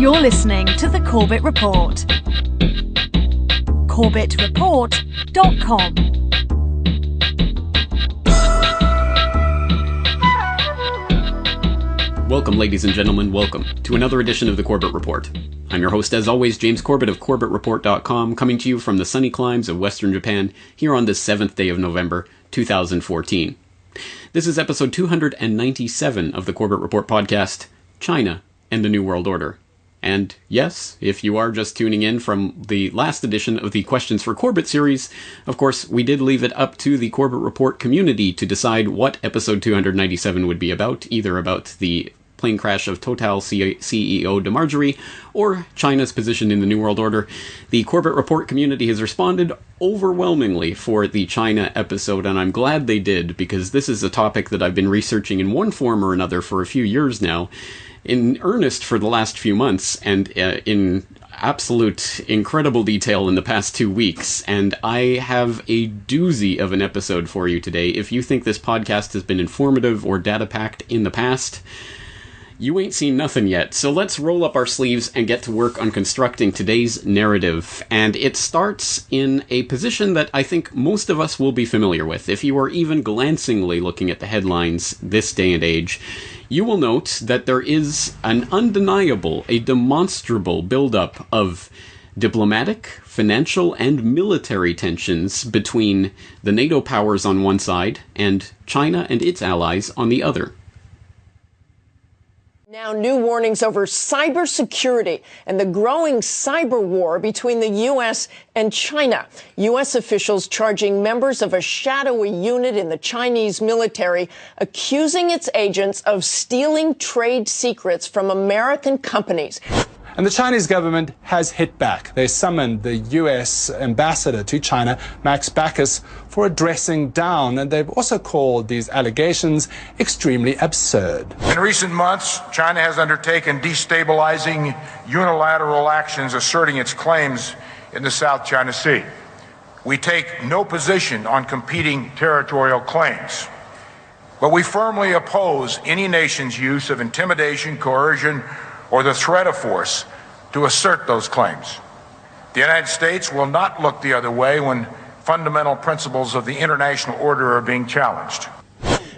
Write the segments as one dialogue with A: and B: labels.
A: You're listening to the Corbett Report. CorbettReport.com.
B: Welcome, ladies and gentlemen, welcome to another edition of the Corbett Report. I'm your host, as always, James Corbett of CorbettReport.com, coming to you from the sunny climes of Western Japan here on the 7th day of November, 2014. This is episode 297 of the Corbett Report podcast, China and the New World Order. And yes, if you are just tuning in from the last edition of the Questions for Corbett series, of course, we did leave it up to the Corbett Report community to decide what episode 297 would be about, either about the plane crash of Total CEO DeMarjorie or China's position in the New World Order. The Corbett Report community has responded overwhelmingly for the China episode, and I'm glad they did, because this is a topic that I've been researching in one form or another for a few years now, in earnest for the last few months, and in absolute incredible detail in the past 2 weeks, and I have a doozy of an episode for you today. If you think this podcast has been informative or data-packed in the past, you ain't seen nothing yet, so let's roll up our sleeves and get to work on constructing today's narrative. And it starts in a position that I think most of us will be familiar with. If you are even glancingly looking at the headlines this day and age, you will note that there is an undeniable, a demonstrable buildup of diplomatic, financial, and military tensions between the NATO powers on one side and China and its allies on the other.
C: Now, new warnings over cybersecurity and the growing cyber war between the U.S. and China. U.S. officials charging members of a shadowy unit in the Chinese military, accusing its agents of stealing trade secrets from American companies.
D: And the Chinese government has hit back. They summoned the U.S. ambassador to China, Max Backus, for a dressing down, and they've also called these allegations extremely absurd.
E: In recent months, China has undertaken destabilizing unilateral actions asserting its claims in the South China Sea. We take no position on competing territorial claims, but we firmly oppose any nation's use of intimidation, coercion, or the threat of force to assert those claims. The United States will not look the other way when fundamental principles of the international order are being challenged.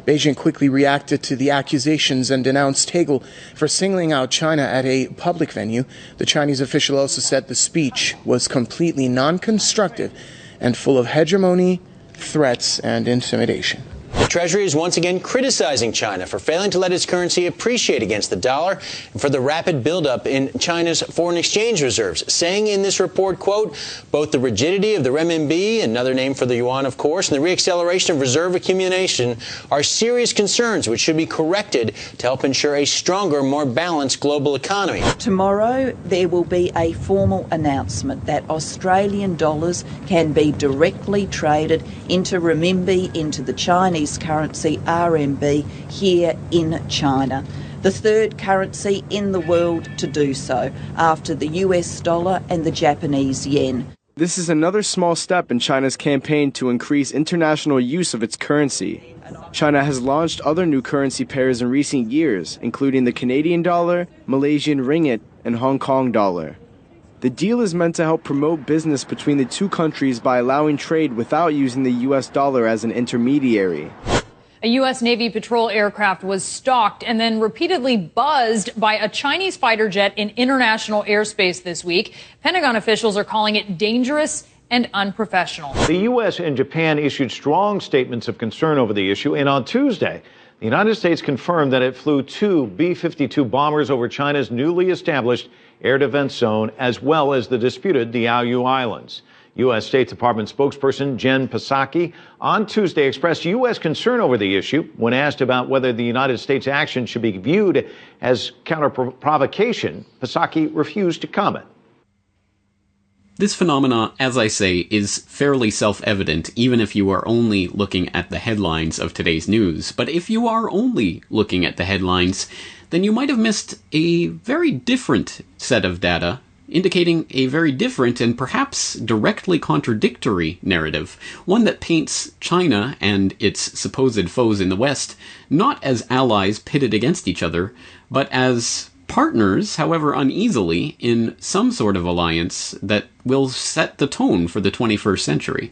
F: Beijing quickly reacted to the accusations and denounced Hegel for singling out China at a public venue. The Chinese official also said the speech was completely non-constructive and full of hegemony, threats, and intimidation.
G: The Treasury is once again criticizing China for failing to let its currency appreciate against the dollar and for the rapid buildup in China's foreign exchange reserves, saying in this report, quote, both the rigidity of the renminbi, another name for the yuan, of course, and the reacceleration of reserve accumulation are serious concerns which should be corrected to help ensure a stronger, more balanced global economy.
H: Tomorrow, there will be a formal announcement that Australian dollars can be directly traded into renminbi, into the Chinese currency RMB here in China. The third currency in the world to do so, after the US dollar and the Japanese yen.
I: This is another small step in China's campaign to increase international use of its currency. China has launched other new currency pairs in recent years, including the Canadian dollar, Malaysian ringgit, and Hong Kong dollar. The deal is meant to help promote business between the two countries by allowing trade without using the U.S. dollar as an intermediary.
J: A U.S. Navy patrol aircraft was stalked and then repeatedly buzzed by a Chinese fighter jet in international airspace this week. Pentagon officials are calling it dangerous and unprofessional.
K: The U.S. and Japan issued strong statements of concern over the issue, and on Tuesday, the United States confirmed that it flew 2 B-52 bombers over China's newly established air defense zone, as well as the disputed Diaoyu Islands. U.S. State Department spokesperson Jen Psaki on Tuesday expressed U.S. concern over the issue when asked about whether the United States' action should be viewed as counter-provocation. Psaki refused to comment.
B: This phenomena, as I say, is fairly self-evident, even if you are only looking at the headlines of today's news. But if you are only looking at the headlines, then you might have missed a very different set of data, indicating a very different and perhaps directly contradictory narrative, one that paints China and its supposed foes in the West not as allies pitted against each other, but as partners, however uneasily, in some sort of alliance that will set the tone for the 21st century.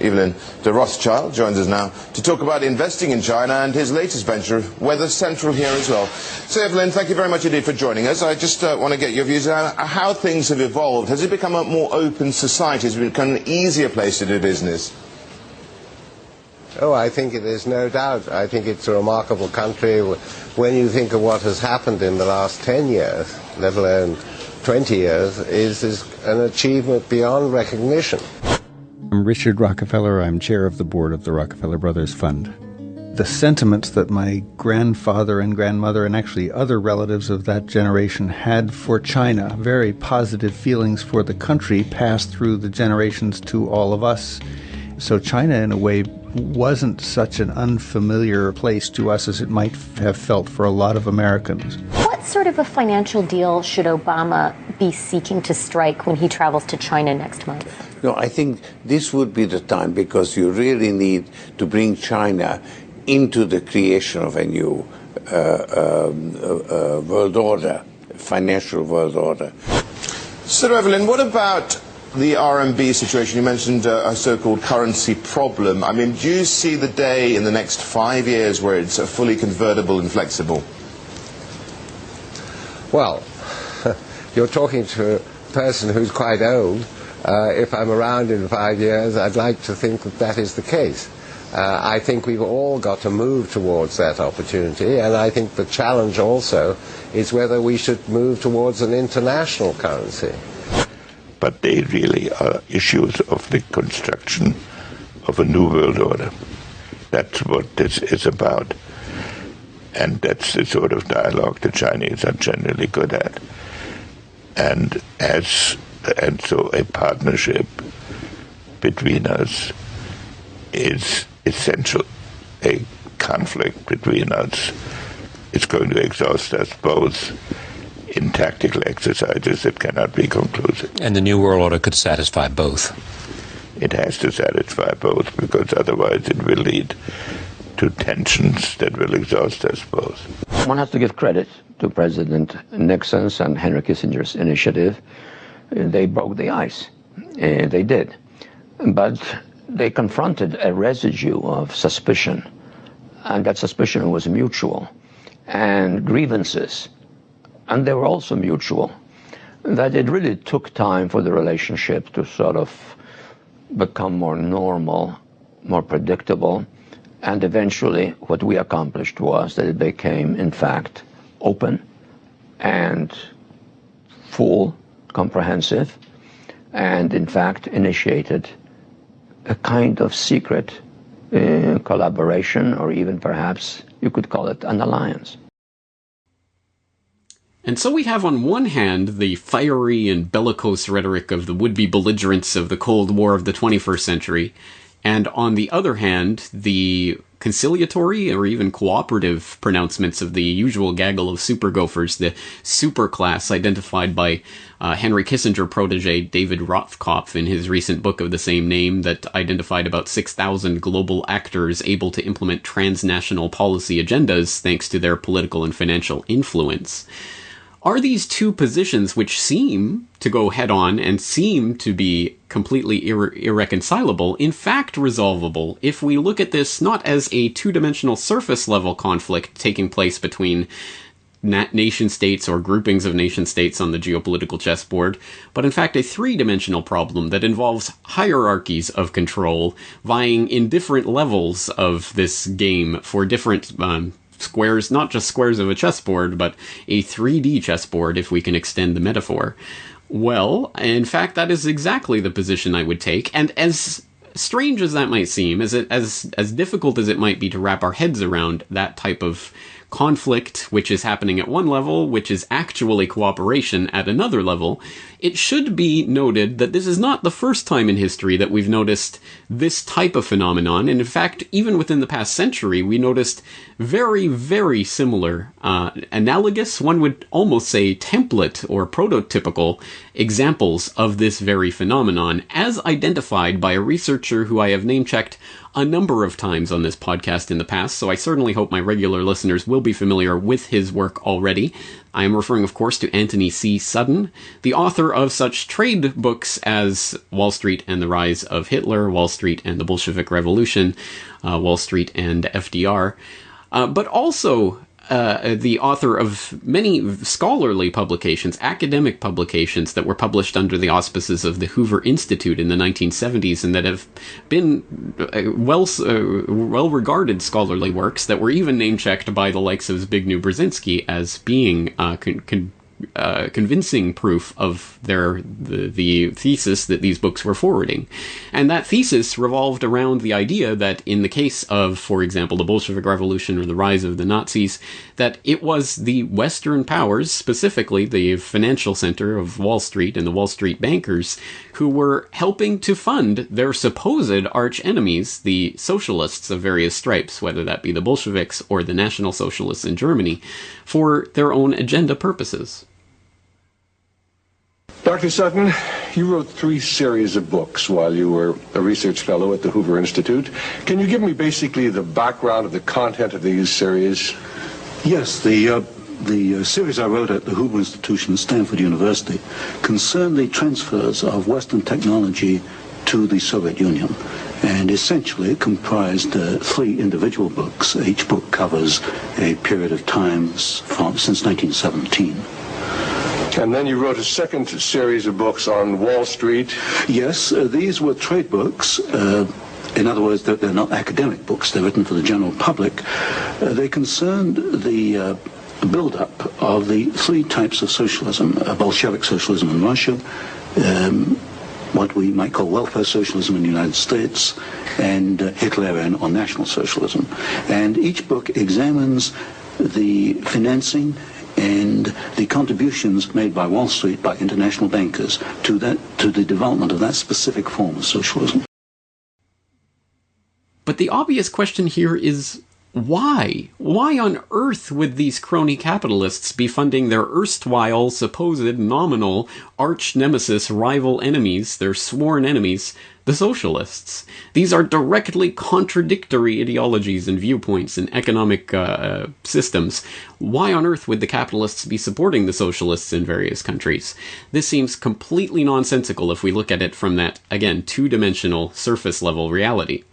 L: Evelyn de Rothschild joins us now to talk about investing in China and his latest venture, Weather Central, here as well. So, Evelyn, thank you very much indeed for joining us. I just want to get your views on how things have evolved. Has it become a more open society? Has it become an easier place to do business?
M: Oh, I think it is, no doubt. I think it's a remarkable country. When you think of what has happened in the last 10 years, let alone 20 years, is an achievement beyond recognition.
N: I'm Richard Rockefeller. I'm chair of the board of the Rockefeller Brothers Fund. The sentiments that my grandfather and grandmother and actually other relatives of that generation had for China, very positive feelings for the country, passed through the generations to all of us. So China, in a way, wasn't such an unfamiliar place to us as it might have felt for a lot of Americans.
O: What sort of a financial deal should Obama be seeking to strike when he travels to China next month?
P: No, I think this would be the time, because you really need to bring China into the creation of a new world order, financial world order.
L: So, Evelyn, what about the RMB situation? You mentioned a so-called currency problem. I mean, do you see the day in the next 5 years where it's fully convertible and flexible?
M: Well, you're talking to a person who's quite old. If I'm around in 5 years, I'd like to think that that is the case. I think we've all got to move towards that opportunity, and I think the challenge also is whether we should move towards an international currency.
Q: But they really are issues of the construction of a new world order. That's what this is about. And that's the sort of dialogue the Chinese are generally good at. And so a partnership between us is essential. A conflict between us is going to exhaust us both in tactical exercises that cannot be conclusive.
R: And the New World Order could satisfy both.
Q: It has to satisfy both, because otherwise it will lead to tensions that will exhaust us both.
S: One has to give credit to President Nixon's and Henry Kissinger's initiative. They broke the ice. They did. But they confronted a residue of suspicion, and that suspicion was mutual, and grievances, and they were also mutual, that it really took time for the relationship to sort of become more normal, more predictable, and eventually what we accomplished was that it became, in fact, open and full, comprehensive, and in fact initiated a kind of secret collaboration, or even perhaps you could call it an alliance.
B: And so we have on one hand the fiery and bellicose rhetoric of the would-be belligerents of the Cold War of the 21st century, and on the other hand the conciliatory or even cooperative pronouncements of the usual gaggle of super gophers, the super class identified by Henry Kissinger protege David Rothkopf in his recent book of the same name, that identified about 6,000 global actors able to implement transnational policy agendas thanks to their political and financial influence. Are these two positions, which seem to go head-on and seem to be completely irreconcilable, in fact resolvable if we look at this not as a two-dimensional surface-level conflict taking place between nation-states or groupings of nation-states on the geopolitical chessboard, but in fact a three-dimensional problem that involves hierarchies of control vying in different levels of this game for different squares, not just squares of a chessboard, but a 3D chessboard, if we can extend the metaphor. Well, in fact, that is exactly the position I would take, and as strange as that might seem, as difficult as it might be to wrap our heads around that type of conflict, which is happening at one level, which is actually cooperation at another level, it should be noted that this is not the first time in history that we've noticed this type of phenomenon. And in fact, even within the past century, we noticed very, very similar, analogous, one would almost say template or prototypical examples of this very phenomenon, as identified by a researcher who I have name-checked a number of times on this podcast in the past, so I certainly hope my regular listeners will be familiar with his work already. I am referring, of course, to Anthony C. Sudden, the author of such trade books as Wall Street and the Rise of Hitler, Wall Street and the Bolshevik Revolution, Wall Street and FDR, but also the author of many scholarly publications, academic publications that were published under the auspices of the Hoover Institute in the 1970s and that have been well-regarded scholarly works that were even name-checked by the likes of Zbigniew Brzezinski as being convincing proof of the thesis that these books were forwarding. And that thesis revolved around the idea that in the case of, for example, the Bolshevik Revolution or the rise of the Nazis, that it was the Western powers, specifically the financial center of Wall Street and the Wall Street bankers, who were helping to fund their supposed arch enemies, the socialists of various stripes, whether that be the Bolsheviks or the National Socialists in Germany, for their own agenda purposes.
T: Dr. Sutton, you wrote 3 series of books while you were a research fellow at the Hoover Institute. Can you give me basically the background of the content of these series?
U: Yes, the series I wrote at the Hoover Institution at Stanford University concerned the transfers of Western technology to the Soviet Union. And essentially it comprised 3 individual books. Each book covers a period of time since 1917.
T: And then you wrote a second series of books on Wall Street.
U: Yes, these were trade books. In other words, they're not academic books. They're written for the general public. They concerned the build-up of the 3 types of socialism: Bolshevik socialism in Russia, what we might call welfare socialism in the United States, and Hitlerian or National Socialism. And each book examines the financing and the contributions made by Wall Street, by international bankers, to the development of that specific form of socialism.
B: But the obvious question here is, why? Why on earth would these crony capitalists be funding their erstwhile, supposed, nominal, arch-nemesis rival enemies, their sworn enemies, the socialists? These are directly contradictory ideologies and viewpoints and economic systems. Why on earth would the capitalists be supporting the socialists in various countries? This seems completely nonsensical if we look at it from that, again, two-dimensional, surface-level reality.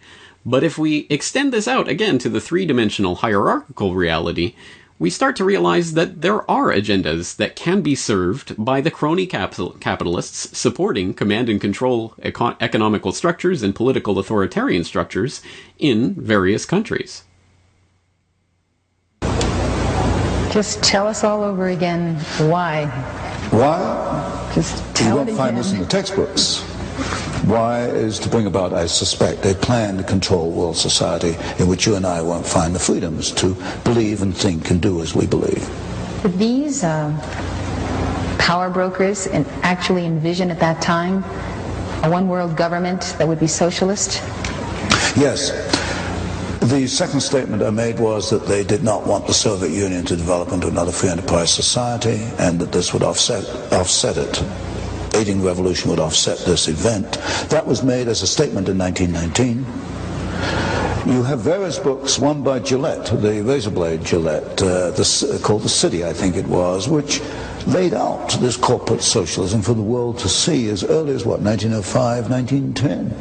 B: But if we extend this out again to the 3-dimensional hierarchical reality, we start to realize that there are agendas that can be served by the crony capitalists supporting command and control economical structures and political authoritarian structures in various countries.
V: Just tell us all over again why.
W: Why?
V: Just tell
W: you won't
V: it
W: find
V: again.
W: this in the textbooks. Why is to bring about, I suspect, a plan to control world society in which you and I won't find the freedoms to believe and think and do as we believe.
V: Did these power brokers actually envision at that time a one-world government that would be socialist?
W: Yes. The second statement I made was that they did not want the Soviet Union to develop into another free enterprise society, and that this would offset it. Aiding the revolution would offset this event. That was made as a statement in 1919. You have various books, one by Gillette, the razor blade Gillette, called The City, I think it was, which laid out this corporate socialism for the world to see as early as, 1905, 1910.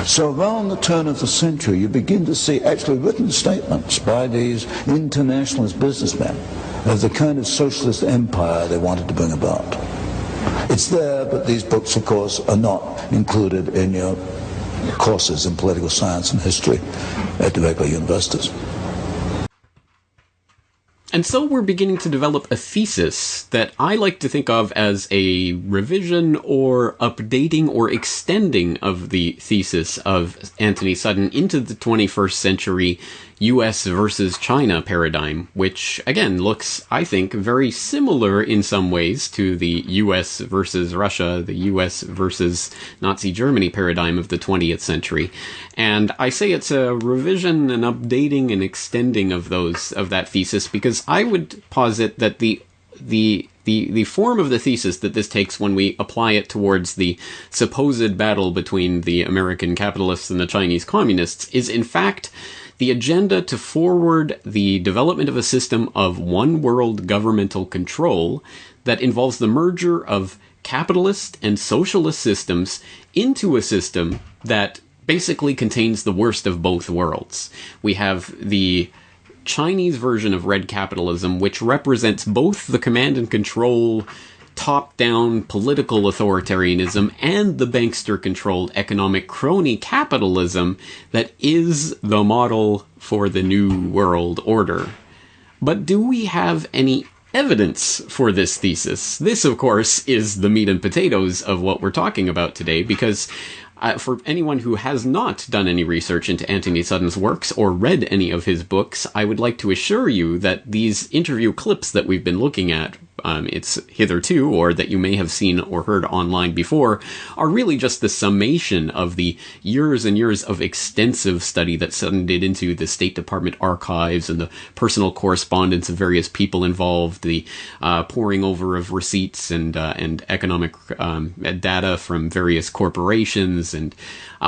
W: So around the turn of the century, you begin to see actually written statements by these internationalist businessmen of the kind of socialist empire they wanted to bring about. It's there, but these books, of course, are not included in your courses in political science and history at the regular universities.
B: And so we're beginning to develop a thesis that I like to think of as a revision or updating or extending of the thesis of Anthony Sutton into the 21st century US versus China paradigm, which, again, looks, I think, very similar in some ways to the US versus Russia, the US versus Nazi Germany paradigm of the 20th century. And I say it's a revision, an updating, and extending of that thesis, because I would posit that the the form of the thesis that this takes when we apply it towards the supposed battle between the American capitalists and the Chinese communists is, in fact, the agenda to forward the development of a system of one-world governmental control that involves the merger of capitalist and socialist systems into a system that basically contains the worst of both worlds. We have the Chinese version of red capitalism, which represents both the command and control, top-down political authoritarianism and the bankster-controlled economic crony capitalism that is the model for the New World Order. But do we have any evidence for this thesis? This, of course, is the meat and potatoes of what we're talking about today, because for anyone who has not done any research into Anthony Sutton's works or read any of his books, I would like to assure you that these interview clips that we've been looking at, it's hitherto, or that you may have seen or heard online before, are really just the summation of the years and years of extensive study that Sutton did into the State Department archives and the personal correspondence of various people involved, the poring over of receipts and economic data from various corporations, and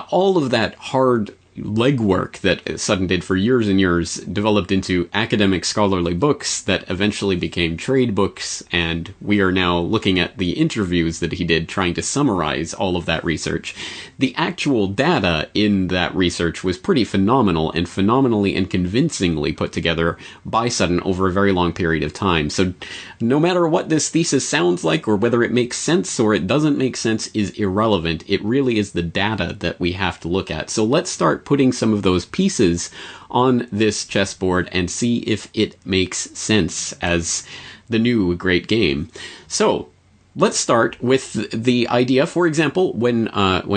B: all of that hard legwork that Sutton did for years and years developed into academic scholarly books that eventually became trade books, and we are now looking at the interviews that he did trying to summarize all of that research. The actual data in that research was pretty phenomenal and phenomenally and convincingly put together by Sutton over a very long period of time. So no matter what this thesis sounds like or whether it makes sense or it doesn't make sense is irrelevant. It really is the data that we have to look at. So let's start putting some of those pieces on this chessboard and see if it makes sense as the new great game. So let's start with the idea. For example, when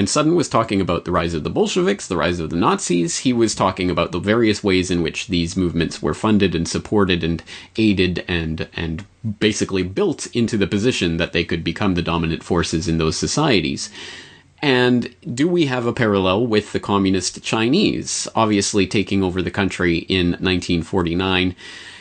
B: Sutton was talking about the rise of the Bolsheviks, the rise of the Nazis, he was talking about the various ways in which these movements were funded and supported and aided and basically built into the position that they could become the dominant forces in those societies. And do we have a parallel with the communist Chinese, obviously taking over the country in 1949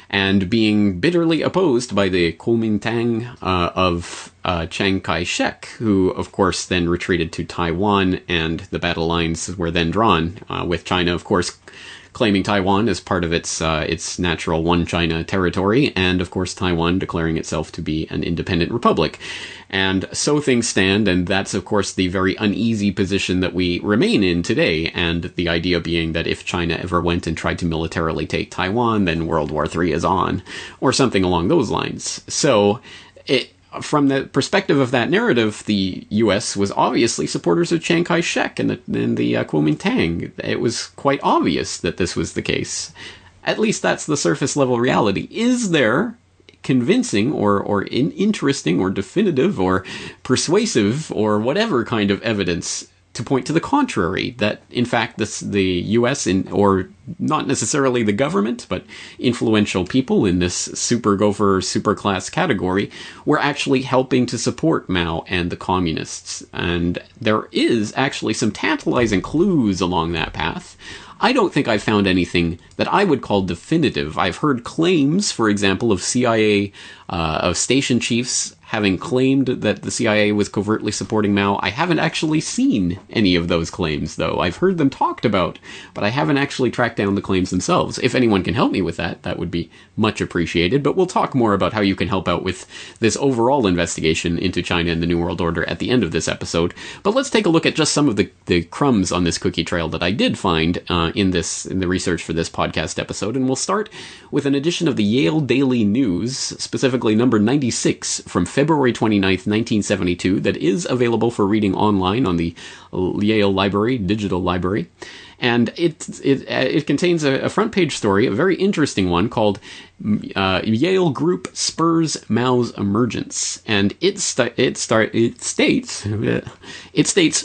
B: and being bitterly opposed by the Kuomintang of Chiang Kai-shek, who, of course, then retreated to Taiwan, and the battle lines were then drawn, with China, of course, claiming Taiwan as part of its natural one China territory, and of course Taiwan declaring itself to be an independent republic. And so things stand, and that's of course the very uneasy position that we remain in today, and the idea being that if China ever went and tried to militarily take Taiwan, then World War III is on, or something along those lines. So from the perspective of that narrative, the U.S. was obviously supporters of Chiang Kai-shek and the Kuomintang. It was quite obvious that this was the case. At least that's the surface level reality. Is there convincing or interesting or definitive or persuasive or whatever kind of evidence to point to the contrary, that in fact the U.S. or not necessarily the government, but influential people in this super gopher, super class category were actually helping to support Mao and the communists? And there is actually some tantalizing clues along that path. I don't think I've found anything that I would call definitive. I've heard claims, for example, of CIA, of station chiefs having claimed that the CIA was covertly supporting Mao. I haven't actually seen any of those claims, though. I've heard them talked about, but I haven't actually tracked down the claims themselves. If anyone can help me with that, that would be much appreciated. But we'll talk more about how you can help out with this overall investigation into China and the New World Order at the end of this episode. But let's take a look at just some of the crumbs on this cookie trail that I did find in the research for this podcast episode. And we'll start with an edition of the Yale Daily News, specifically number 96 from February 29th, 1972, that is available for reading online on the Yale Library, digital library. And it contains a front page story, a very interesting one, called Yale Group Spurs Mao's Emergence. And it states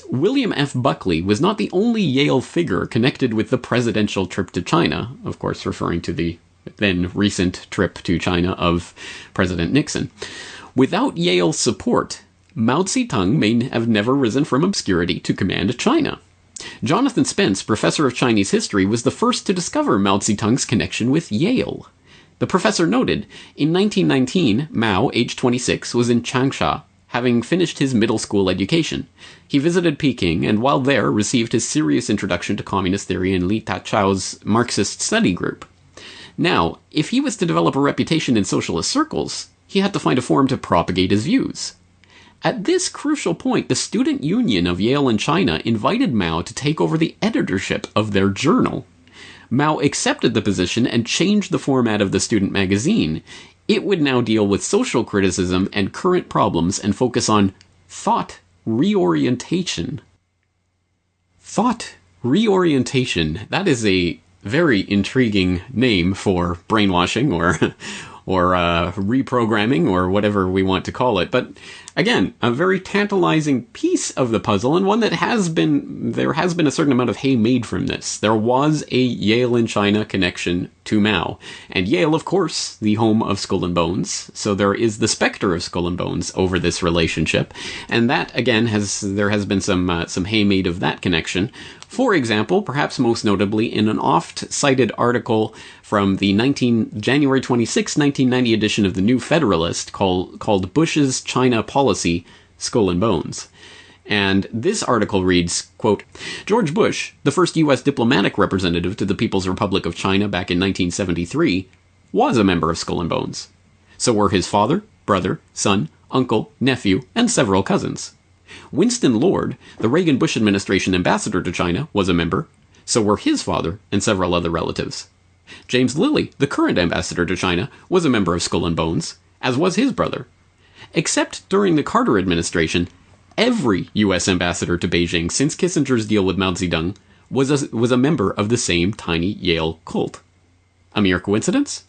B: William F. Buckley was not the only Yale figure connected with the presidential trip to China, of course referring to the then recent trip to China of President Nixon. Without Yale's support, Mao Zedong may have never risen from obscurity to command China. Jonathan Spence, professor of Chinese history, was the first to discover Mao Zedong's connection with Yale. The professor noted, in 1919, Mao, age 26, was in Changsha, having finished his middle school education. He visited Peking, and while there, received his serious introduction to communist theory in Li Tachao's Marxist study group. Now, if he was to develop a reputation in socialist circles, he had to find a forum to propagate his views. At this crucial point, the Student Union of Yale and China invited Mao to take over the editorship of their journal. Mao accepted the position and changed the format of the student magazine. It would now deal with social criticism and current problems and focus on thought reorientation. Thought reorientation. That is a very intriguing name for brainwashing or reprogramming or whatever we want to call it. But again, a very tantalizing piece of the puzzle, and one that there has been a certain amount of hay made from this. There was a Yale and China connection to Mao. And Yale, of course, the home of Skull and Bones. So there is the specter of Skull and Bones over this relationship. And that, again, there has been some hay made of that connection. For example, perhaps most notably, in an oft-cited article from the January 26, 1990 edition of the New Federalist called Bush's China Policy, Skull and Bones. And this article reads, quote, George Bush, the first U.S. diplomatic representative to the People's Republic of China back in 1973, was a member of Skull and Bones. So were his father, brother, son, uncle, nephew, and several cousins. Winston Lord, the Reagan-Bush administration ambassador to China, was a member. So were his father and several other relatives. James Lilly, the current ambassador to China, was a member of Skull and Bones, as was his brother. Except during the Carter administration, every U.S. ambassador to Beijing since Kissinger's deal with Mao Zedong was a member of the same tiny Yale cult. A mere coincidence?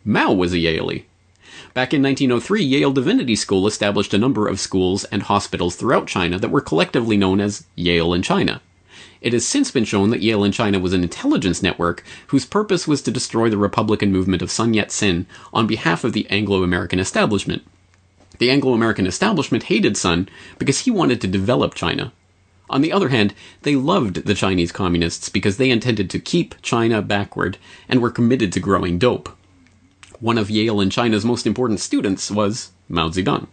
B: Mao was a Yalie. Back in 1903, Yale Divinity School established a number of schools and hospitals throughout China that were collectively known as Yale in China. It has since been shown that Yale in China was an intelligence network whose purpose was to destroy the Republican movement of Sun Yat-sen on behalf of the Anglo-American establishment. The Anglo-American establishment hated Sun because he wanted to develop China. On the other hand, they loved the Chinese communists because they intended to keep China backward and were committed to growing dope. One of Yale and China's most important students was Mao Zedong.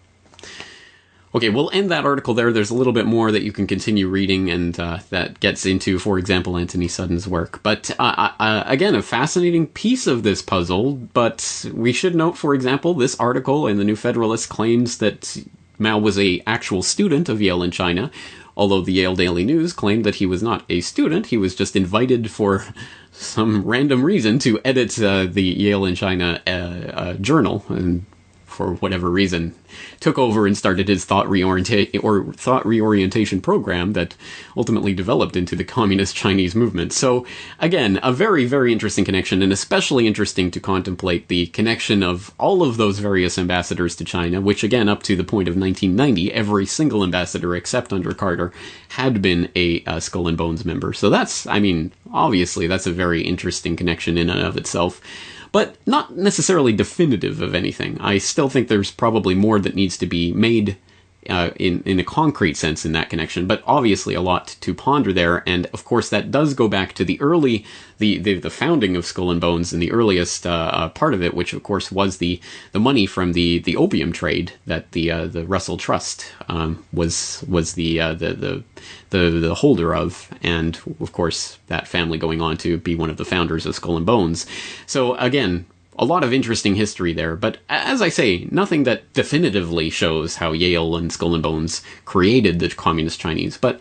B: Okay, we'll end that article there. There's a little bit more that you can continue reading, and that gets into, for example, Anthony Sutton's work. But again, a fascinating piece of this puzzle, but we should note, for example, this article in the New Federalist claims that Mao was an actual student of Yale in China, although the Yale Daily News claimed that he was not a student. He was just invited for some random reason to edit the Yale in China journal, and for whatever reason took over and started his thought reorientation program that ultimately developed into the Communist Chinese movement. So again, a very, very interesting connection, and especially interesting to contemplate the connection of all of those various ambassadors to China, which again, up to the point of 1990, every single ambassador except under Carter had been a Skull and Bones member. So that's, I mean, obviously that's a very interesting connection in and of itself, but not necessarily definitive of anything. I still think there's probably more that needs to be made in a concrete sense in that connection, but obviously a lot to ponder there. And of course, that does go back to the early, the founding of Skull and Bones, and the earliest part of it, which of course was the money from the opium trade that the Russell Trust was the holder of, and of course that family going on to be one of the founders of Skull and Bones. So again, a lot of interesting history there, but as I say, nothing that definitively shows how Yale and Skull and Bones created the Communist Chinese, but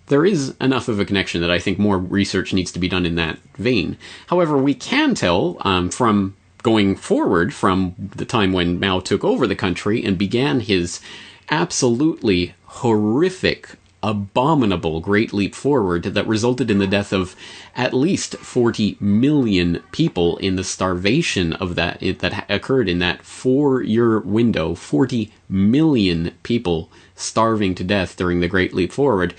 B: there is enough of a connection that I think more research needs to be done in that vein. However, we can tell from going forward from the time when Mao took over the country and began his absolutely horrific, abominable Great Leap Forward that resulted in the death of at least 40 million people in the starvation of that occurred in that 4-year window. 40 million people starving to death during the Great Leap Forward.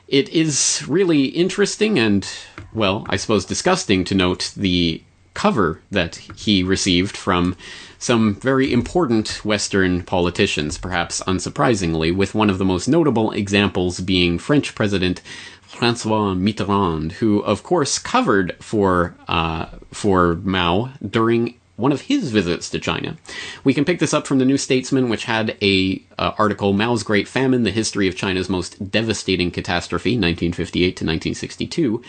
B: It is really interesting and, well, I suppose disgusting to note the cover that he received from some very important Western politicians, perhaps unsurprisingly, with one of the most notable examples being French President François Mitterrand, who, of course, covered for Mao during one of his visits to China. We can pick this up from the New Statesman, which had a article, Mao's Great Famine, the History of China's Most Devastating Catastrophe, 1958 to 1962,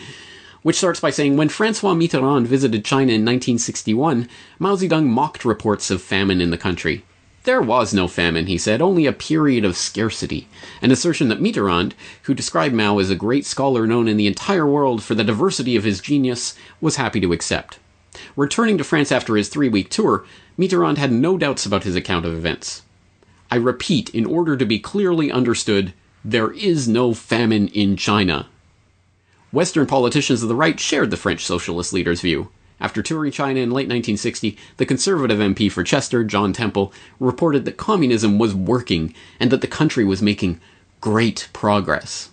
B: which starts by saying, when Francois Mitterrand visited China in 1961, Mao Zedong mocked reports of famine in the country. There was no famine, he said, only a period of scarcity, an assertion that Mitterrand, who described Mao as a great scholar known in the entire world for the diversity of his genius, was happy to accept. Returning to France after his 3-week tour, Mitterrand had no doubts about his account of events. I repeat, in order to be clearly understood, there is no famine in China. Western politicians of the right shared the French socialist leader's view. After touring China in late 1960, the conservative MP for Chester, John Temple, reported that communism was working and that the country was making great progress.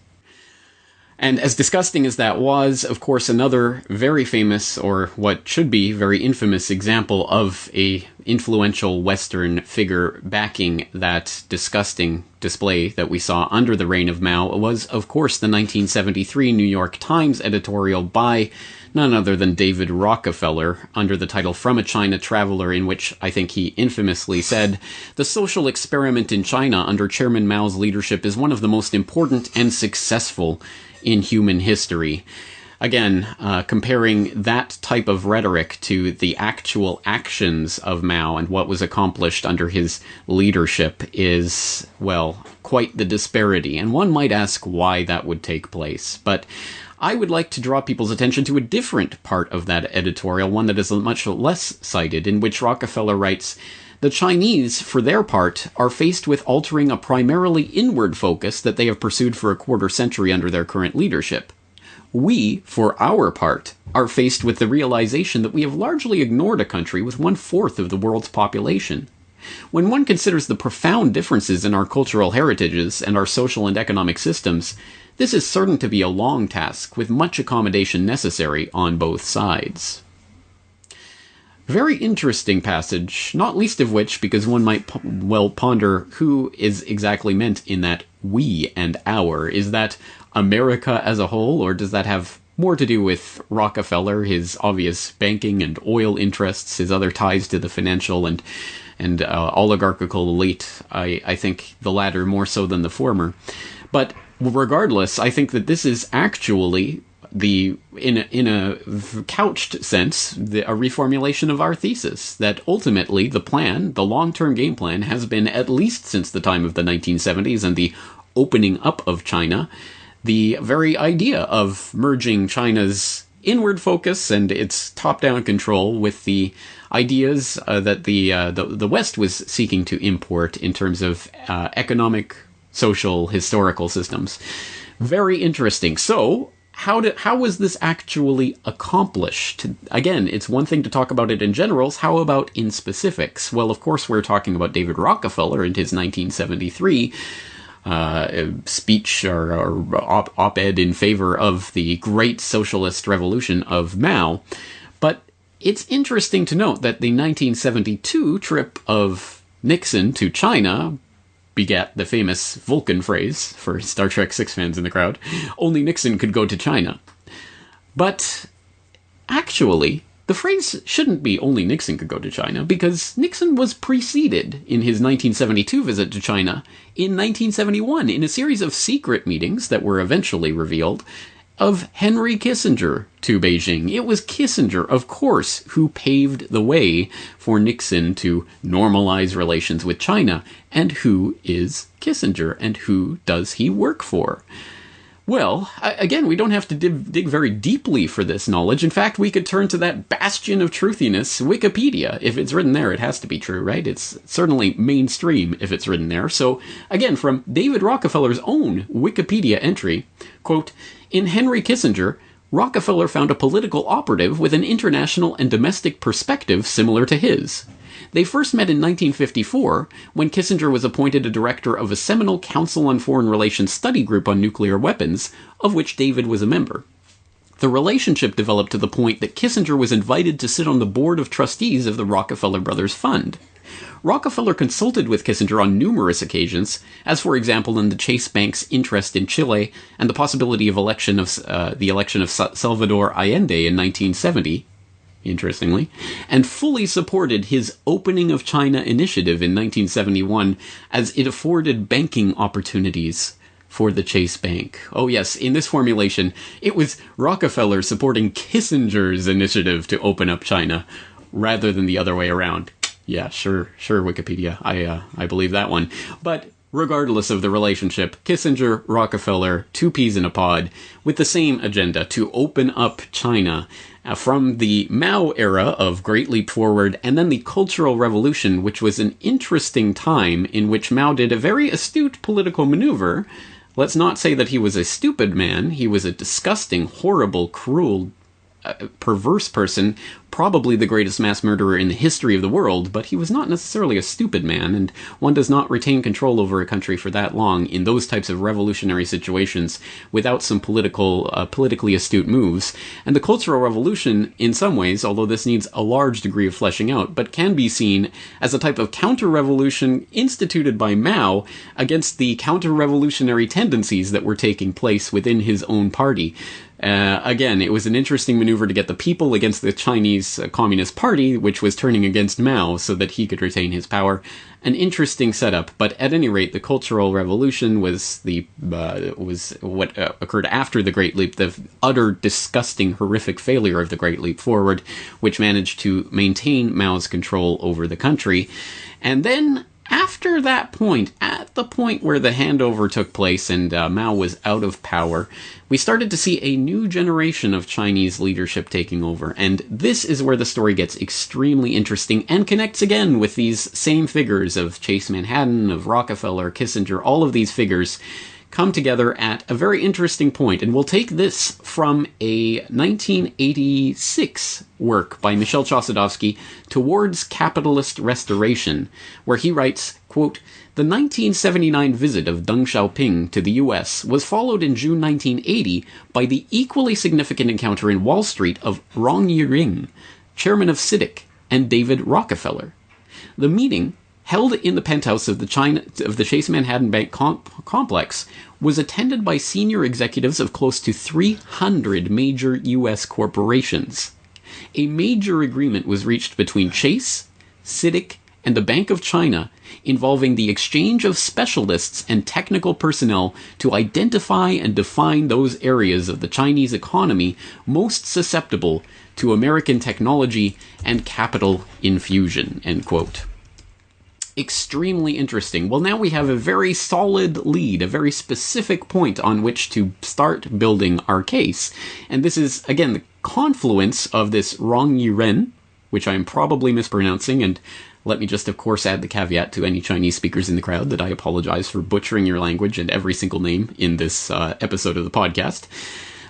B: And as disgusting as that was, of course, another very famous, or what should be very infamous, example of a influential Western figure backing that disgusting display that we saw under the reign of Mao was, of course, the 1973 New York Times editorial by none other than David Rockefeller, under the title From a China Traveler, in which I think he infamously said, "The social experiment in China under Chairman Mao's leadership is one of the most important and successful in human history." Again, comparing that type of rhetoric to the actual actions of Mao and what was accomplished under his leadership is, well, quite the disparity. And one might ask why that would take place. But I would like to draw people's attention to a different part of that editorial, one that is much less cited, in which Rockefeller writes, "The Chinese, for their part, are faced with altering a primarily inward focus that they have pursued for a quarter century under their current leadership. We, for our part, are faced with the realization that we have largely ignored a country with 1/4 of the world's population. When one considers the profound differences in our cultural heritages and our social and economic systems, this is certain to be a long task, with much accommodation necessary on both sides." Very interesting passage, not least of which, because one might well ponder who is exactly meant in that we and our. Is that America as a whole, or does that have more to do with Rockefeller, his obvious banking and oil interests, his other ties to the financial and oligarchical elite? I think the latter more so than the former. But regardless, I think that this is actually in a couched sense, a reformulation of our thesis, that ultimately the plan, the long-term game plan, has been, at least since the time of the 1970s and the opening up of China, the very idea of merging China's inward focus and its top-down control with the ideas that the West was seeking to import in terms of economic, social, historical systems. Very interesting. So, how was this actually accomplished? Again, it's one thing to talk about it in generals. How about in specifics? Well, of course, we're talking about David Rockefeller and his 1973 speech or op-ed in favor of the great socialist revolution of Mao. But it's interesting to note that the 1972 trip of Nixon to China begat the famous Vulcan phrase, for Star Trek 6 fans in the crowd, "Only Nixon could go to China." But actually, the phrase shouldn't be "only Nixon could go to China," because Nixon was preceded in his 1972 visit to China in 1971 in a series of secret meetings that were eventually revealed of Henry Kissinger to Beijing. It was Kissinger, of course, who paved the way for Nixon to normalize relations with China. And who is Kissinger, and who does he work for? Well, again, we don't have to dig very deeply for this knowledge. In fact, we could turn to that bastion of truthiness, Wikipedia. If it's written there, it has to be true, right? It's certainly mainstream if it's written there. So, again, from David Rockefeller's own Wikipedia entry, quote, "In Henry Kissinger, Rockefeller found a political operative with an international and domestic perspective similar to his. They first met in 1954, when Kissinger was appointed a director of a seminal Council on Foreign Relations study group on nuclear weapons, of which David was a member. The relationship developed to the point that Kissinger was invited to sit on the board of trustees of the Rockefeller Brothers Fund. Rockefeller consulted with Kissinger on numerous occasions, as for example in the Chase Bank's interest in Chile and the possibility of the election of Salvador Allende in 1970, interestingly, and fully supported his Opening of China initiative in 1971 as it afforded banking opportunities for the Chase Bank. Oh yes, in this formulation, it was Rockefeller supporting Kissinger's initiative to open up China, rather than the other way around. Yeah, sure, Wikipedia. I believe that one. But regardless of the relationship, Kissinger, Rockefeller, two peas in a pod, with the same agenda, to open up China. From the Mao era of Great Leap Forward, and then the Cultural Revolution, which was an interesting time in which Mao did a very astute political maneuver. Let's not say that he was a stupid man. He was a disgusting, horrible, cruel, perverse person, probably the greatest mass murderer in the history of the world, but he was not necessarily a stupid man, and one does not retain control over a country for that long in those types of revolutionary situations without some politically astute moves. And the Cultural Revolution, in some ways, although this needs a large degree of fleshing out, but can be seen as a type of counter-revolution instituted by Mao against the counter-revolutionary tendencies that were taking place within his own party. Again, it was an interesting maneuver to get the people against the Chinese Communist Party, which was turning against Mao so that he could retain his power. An interesting setup, but at any rate, the Cultural Revolution was what occurred after the Great Leap, the utter, disgusting, horrific failure of the Great Leap Forward, which managed to maintain Mao's control over the country. And then, after that point, at the point where the handover took place and Mao was out of power, we started to see a new generation of Chinese leadership taking over. And this is where the story gets extremely interesting and connects again with these same figures of Chase Manhattan, of Rockefeller, Kissinger. All of these figures come together at a very interesting point. And we'll take this from a 1986 work by Michel Chossudovsky, Towards Capitalist Restoration, where he writes, quote, "The 1979 visit of Deng Xiaoping to the U.S. was followed in June 1980 by the equally significant encounter in Wall Street of Rong Yiring, chairman of CITIC, and David Rockefeller. The meeting, held in the penthouse of the Chase Manhattan Bank complex, was attended by senior executives of close to 300 major U.S. corporations. A major agreement was reached between Chase, CITIC, and the Bank of China involving the exchange of specialists and technical personnel to identify and define those areas of the Chinese economy most susceptible to American technology and capital infusion," end quote. Extremely interesting. Well, now we have a very solid lead, a very specific point on which to start building our case. And this is, again, the confluence of this Rong Yiren, which I'm probably mispronouncing, and let me just, of course, add the caveat to any Chinese speakers in the crowd that I apologize for butchering your language and every single name in this episode of the podcast.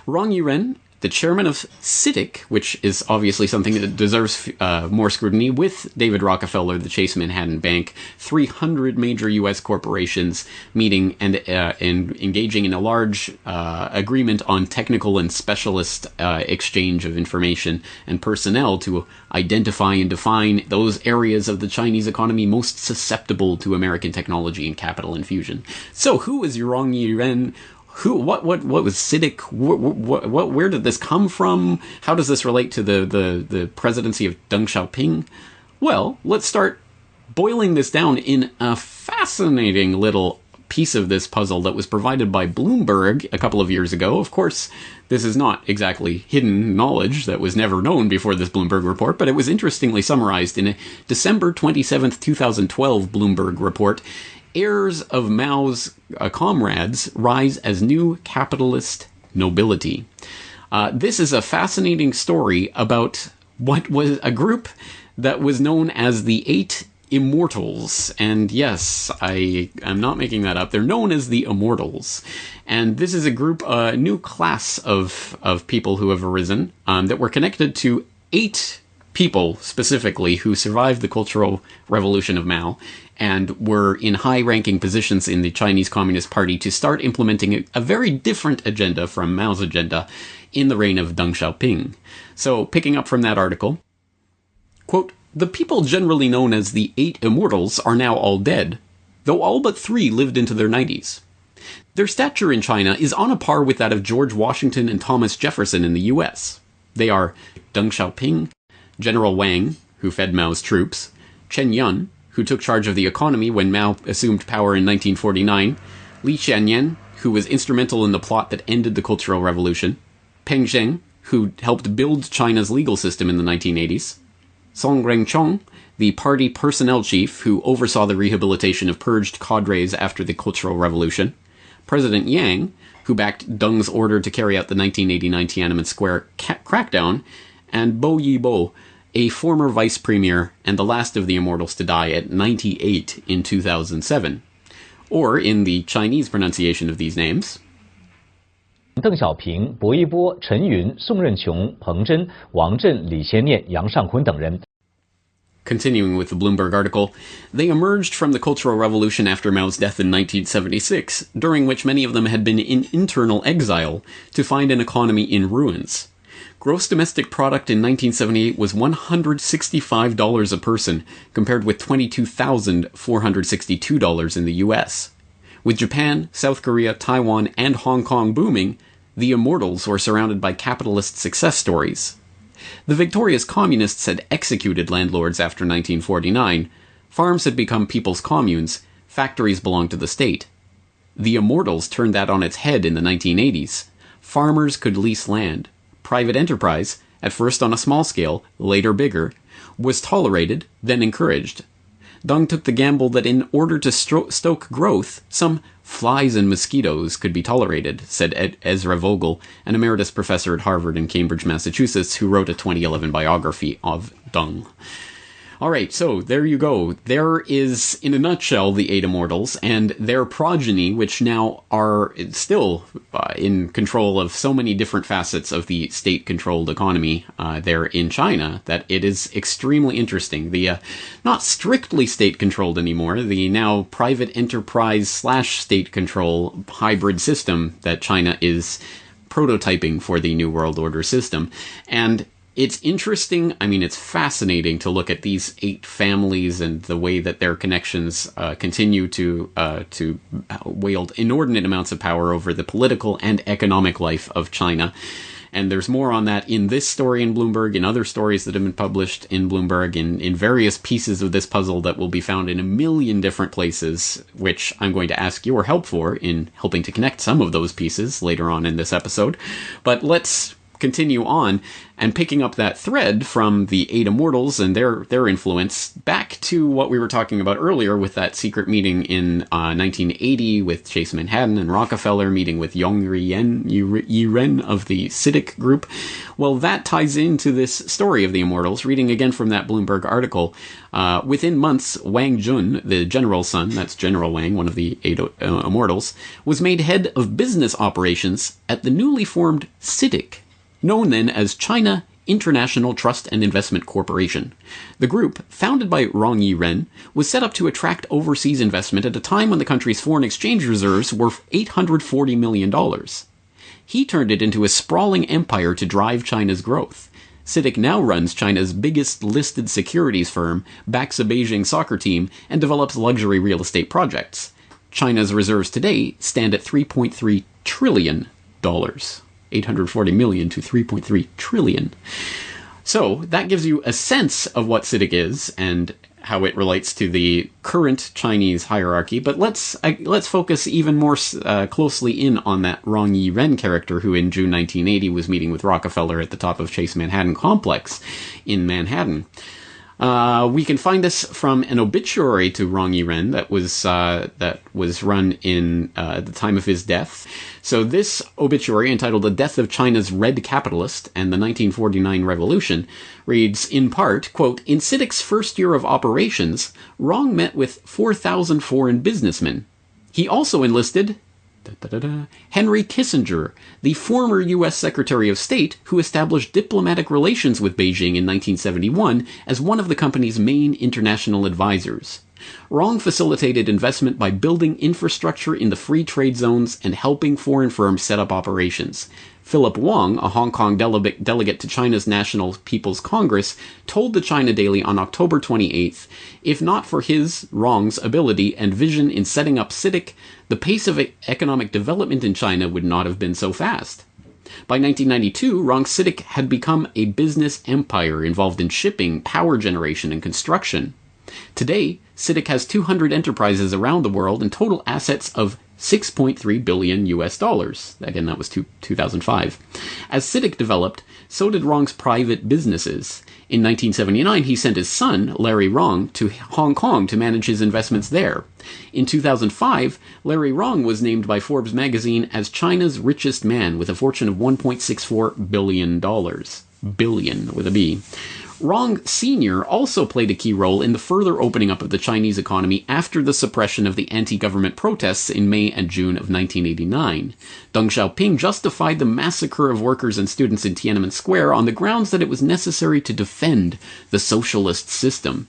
B: Rong Yiren, the chairman of CITIC, which is obviously something that deserves more scrutiny, with David Rockefeller, the Chase Manhattan Bank, 300 major U.S. corporations meeting and engaging in a large agreement on technical and specialist exchange of information and personnel to identify and define those areas of the Chinese economy most susceptible to American technology and capital infusion. So, who is Rong Yiren? What was CITIC? Where did this come from? How does this relate to the presidency of Deng Xiaoping? Well, let's start boiling this down in a fascinating little piece of this puzzle that was provided by Bloomberg a couple of years ago. Of course, this is not exactly hidden knowledge that was never known before this Bloomberg report, but it was interestingly summarized in a December 27th, 2012 Bloomberg report. Heirs of Mao's comrades rise as new capitalist nobility. This is a fascinating story about what was a group that was known as the Eight Immortals. And yes, I am not making that up. They're known as the Immortals. And this is a group, a new class of people who have arisen that were connected to 8 people specifically who survived the Cultural Revolution of Mao and were in high-ranking positions in the Chinese Communist Party to start implementing a very different agenda from Mao's agenda in the reign of Deng Xiaoping. So, picking up from that article, quote, "The people generally known as the 8 Immortals are now all dead, though all but 3 lived into their 90s. Their stature in China is on a par with that of George Washington and Thomas Jefferson in the U.S. They are Deng Xiaoping, General Wang, who fed Mao's troops, Chen Yun, who took charge of the economy when Mao assumed power in 1949, Li Qianyan, who was instrumental in the plot that ended the Cultural Revolution, Peng Zheng, who helped build China's legal system in the 1980s, Song Renchong, the party personnel chief who oversaw the rehabilitation of purged cadres after the Cultural Revolution, President Yang, who backed Deng's order to carry out the 1989 Tiananmen Square crackdown, and Bo Yibo, a former vice premier and the last of the immortals to die at 98 in 2007. Or, in the Chinese pronunciation of these names,
A: 邓小平、薄一波、陈云、宋任穷、彭真、王震、李先念、杨尚昆等人。
B: Continuing with the Bloomberg article, they emerged from the Cultural Revolution after Mao's death in 1976, during which many of them had been in internal exile, to find an economy in ruins. Gross domestic product in 1978 was $165 a person, compared with $22,462 in the US. With Japan, South Korea, Taiwan, and Hong Kong booming, the immortals were surrounded by capitalist success stories. The victorious communists had executed landlords after 1949, farms had become people's communes, factories belonged to the state. The immortals turned that on its head in the 1980s. Farmers could lease land. Private enterprise, at first on a small scale, later bigger, was tolerated, then encouraged. Deng took the gamble that in order to stoke growth, some flies and mosquitoes could be tolerated, said Ezra Vogel, an emeritus professor at Harvard and Cambridge, Massachusetts, who wrote a 2011 biography of Deng. Alright, so there you go. There is, in a nutshell, the 8 immortals, and their progeny, which now are still in control of so many different facets of the state-controlled economy there in China, that it is extremely interesting. The not strictly state-controlled anymore, the now private enterprise/state control hybrid system that China is prototyping for the New World Order system. And it's interesting, I mean, it's fascinating to look at these 8 families and the way that their connections continue to wield inordinate amounts of power over the political and economic life of China. And there's more on that in this story in Bloomberg, in other stories that have been published in Bloomberg, in various pieces of this puzzle that will be found in a million different places, which I'm going to ask your help for in helping to connect some of those pieces later on in this episode. But let's continue on and picking up that thread from the 8 immortals and their influence back to what we were talking about earlier with that secret meeting in 1980 with Chase Manhattan and Rockefeller meeting with Yong Yi-ren of the CITIC group. Well, that ties into this story of the immortals. Reading again from that Bloomberg article, within months, Wang Jun, the general's son, that's General Wang, one of the 8 immortals, was made head of business operations at the newly formed CITIC, known then as China International Trust and Investment Corporation. The group, founded by Rong Yi-ren, was set up to attract overseas investment at a time when the country's foreign exchange reserves were $840 million. He turned it into a sprawling empire to drive China's growth. CITIC now runs China's biggest listed securities firm, backs a Beijing soccer team, and develops luxury real estate projects. China's reserves today stand at $3.3 trillion. 840 million to 3.3 trillion. So that gives you a sense of what CITIC is and how it relates to the current Chinese hierarchy. But let's focus even more closely in on that Rong Yi-ren character who in June 1980 was meeting with Rockefeller at the top of Chase Manhattan Complex in Manhattan. We can find this from an obituary to Rong Yi-ren that was run in at the time of his death. So this obituary, entitled "The Death of China's Red Capitalist and the 1949 Revolution," reads in part, quote, "In CITIC's first year of operations, Rong met with 4,000 foreign businessmen. He also enlisted Henry Kissinger, the former U.S. Secretary of State who established diplomatic relations with Beijing in 1971 as one of the company's main international advisors. Rong facilitated investment by building infrastructure in the free trade zones and helping foreign firms set up operations. Philip Wang, a Hong Kong delegate to China's National People's Congress, told the China Daily on October 28th, if not for his, Rong's, ability and vision in setting up CITIC, the pace of economic development in China would not have been so fast. By 1992, Rong-CITIC had become a business empire involved in shipping, power generation, and construction. Today, CITIC has 200 enterprises around the world and total assets of $6.3 billion US dollars. Again, that was 2005. As CITIC developed, so did Rong's private businesses. In 1979, he sent his son, Larry Rong, to Hong Kong to manage his investments there. In 2005, Larry Rong was named by Forbes magazine as China's richest man with a fortune of $1.64 billion. Billion with a B. Rong Sr. also played a key role in the further opening up of the Chinese economy after the suppression of the anti-government protests in May and June of 1989. Deng Xiaoping justified the massacre of workers and students in Tiananmen Square on the grounds that it was necessary to defend the socialist system.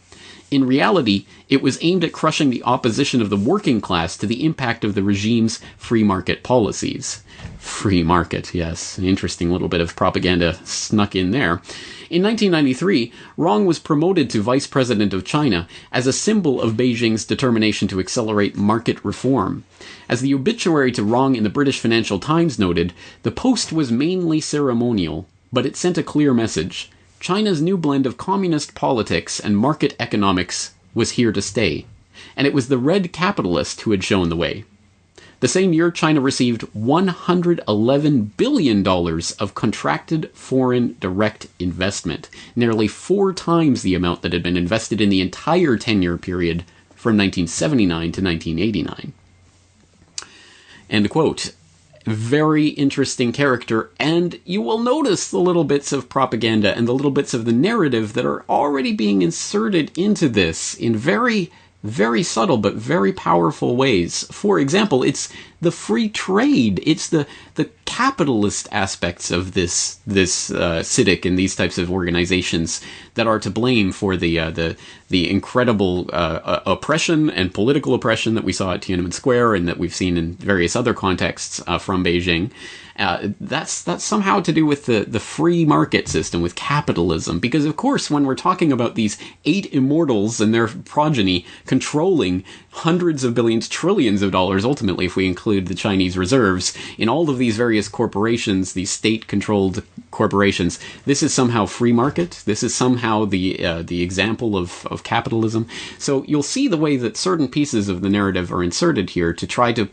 B: In reality, it was aimed at crushing the opposition of the working class to the impact of the regime's free market policies. Free market, yes. An interesting little bit of propaganda snuck in there. In 1993, Rong was promoted to Vice President of China as a symbol of Beijing's determination to accelerate market reform. As the obituary to Rong in the British Financial Times noted, the post was mainly ceremonial, but it sent a clear message. China's new blend of communist politics and market economics was here to stay, and it was the red capitalist who had shown the way. The same year, China received $111 billion of contracted foreign direct investment, nearly 4 times the amount that had been invested in the entire 10-year period from 1979 to 1989. End quote. Very interesting character, and you will notice the little bits of propaganda and the little bits of the narrative that are already being inserted into this in very subtle but very powerful ways. For example, it's the free trade, it's the capitalist aspects of this CITIC and these types of organizations that are to blame for the incredible oppression and political oppression that we saw at Tiananmen Square and that we've seen in various other contexts from Beijing. That's somehow to do with the free market system, with capitalism. Because, of course, when we're talking about these 8 immortals and their progeny controlling hundreds of billions, trillions of dollars, ultimately, if we include the Chinese reserves, in all of these various corporations, these state-controlled corporations, this is somehow free market. This is somehow the example of capitalism. So you'll see the way that certain pieces of the narrative are inserted here to try to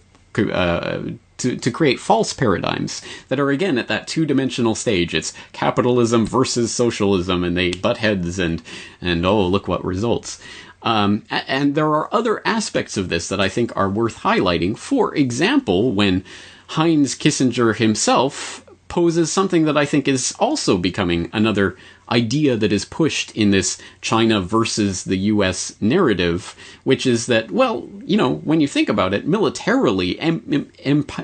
B: create false paradigms that are, again, at that 2-dimensional stage. It's capitalism versus socialism, and they butt heads, and oh, look what results. And there are other aspects of this that I think are worth highlighting. For example, when Heinz Kissinger himself poses something that I think is also becoming another idea that is pushed in this China versus the U.S. narrative, which is that, well, you know, when you think about it, militarily,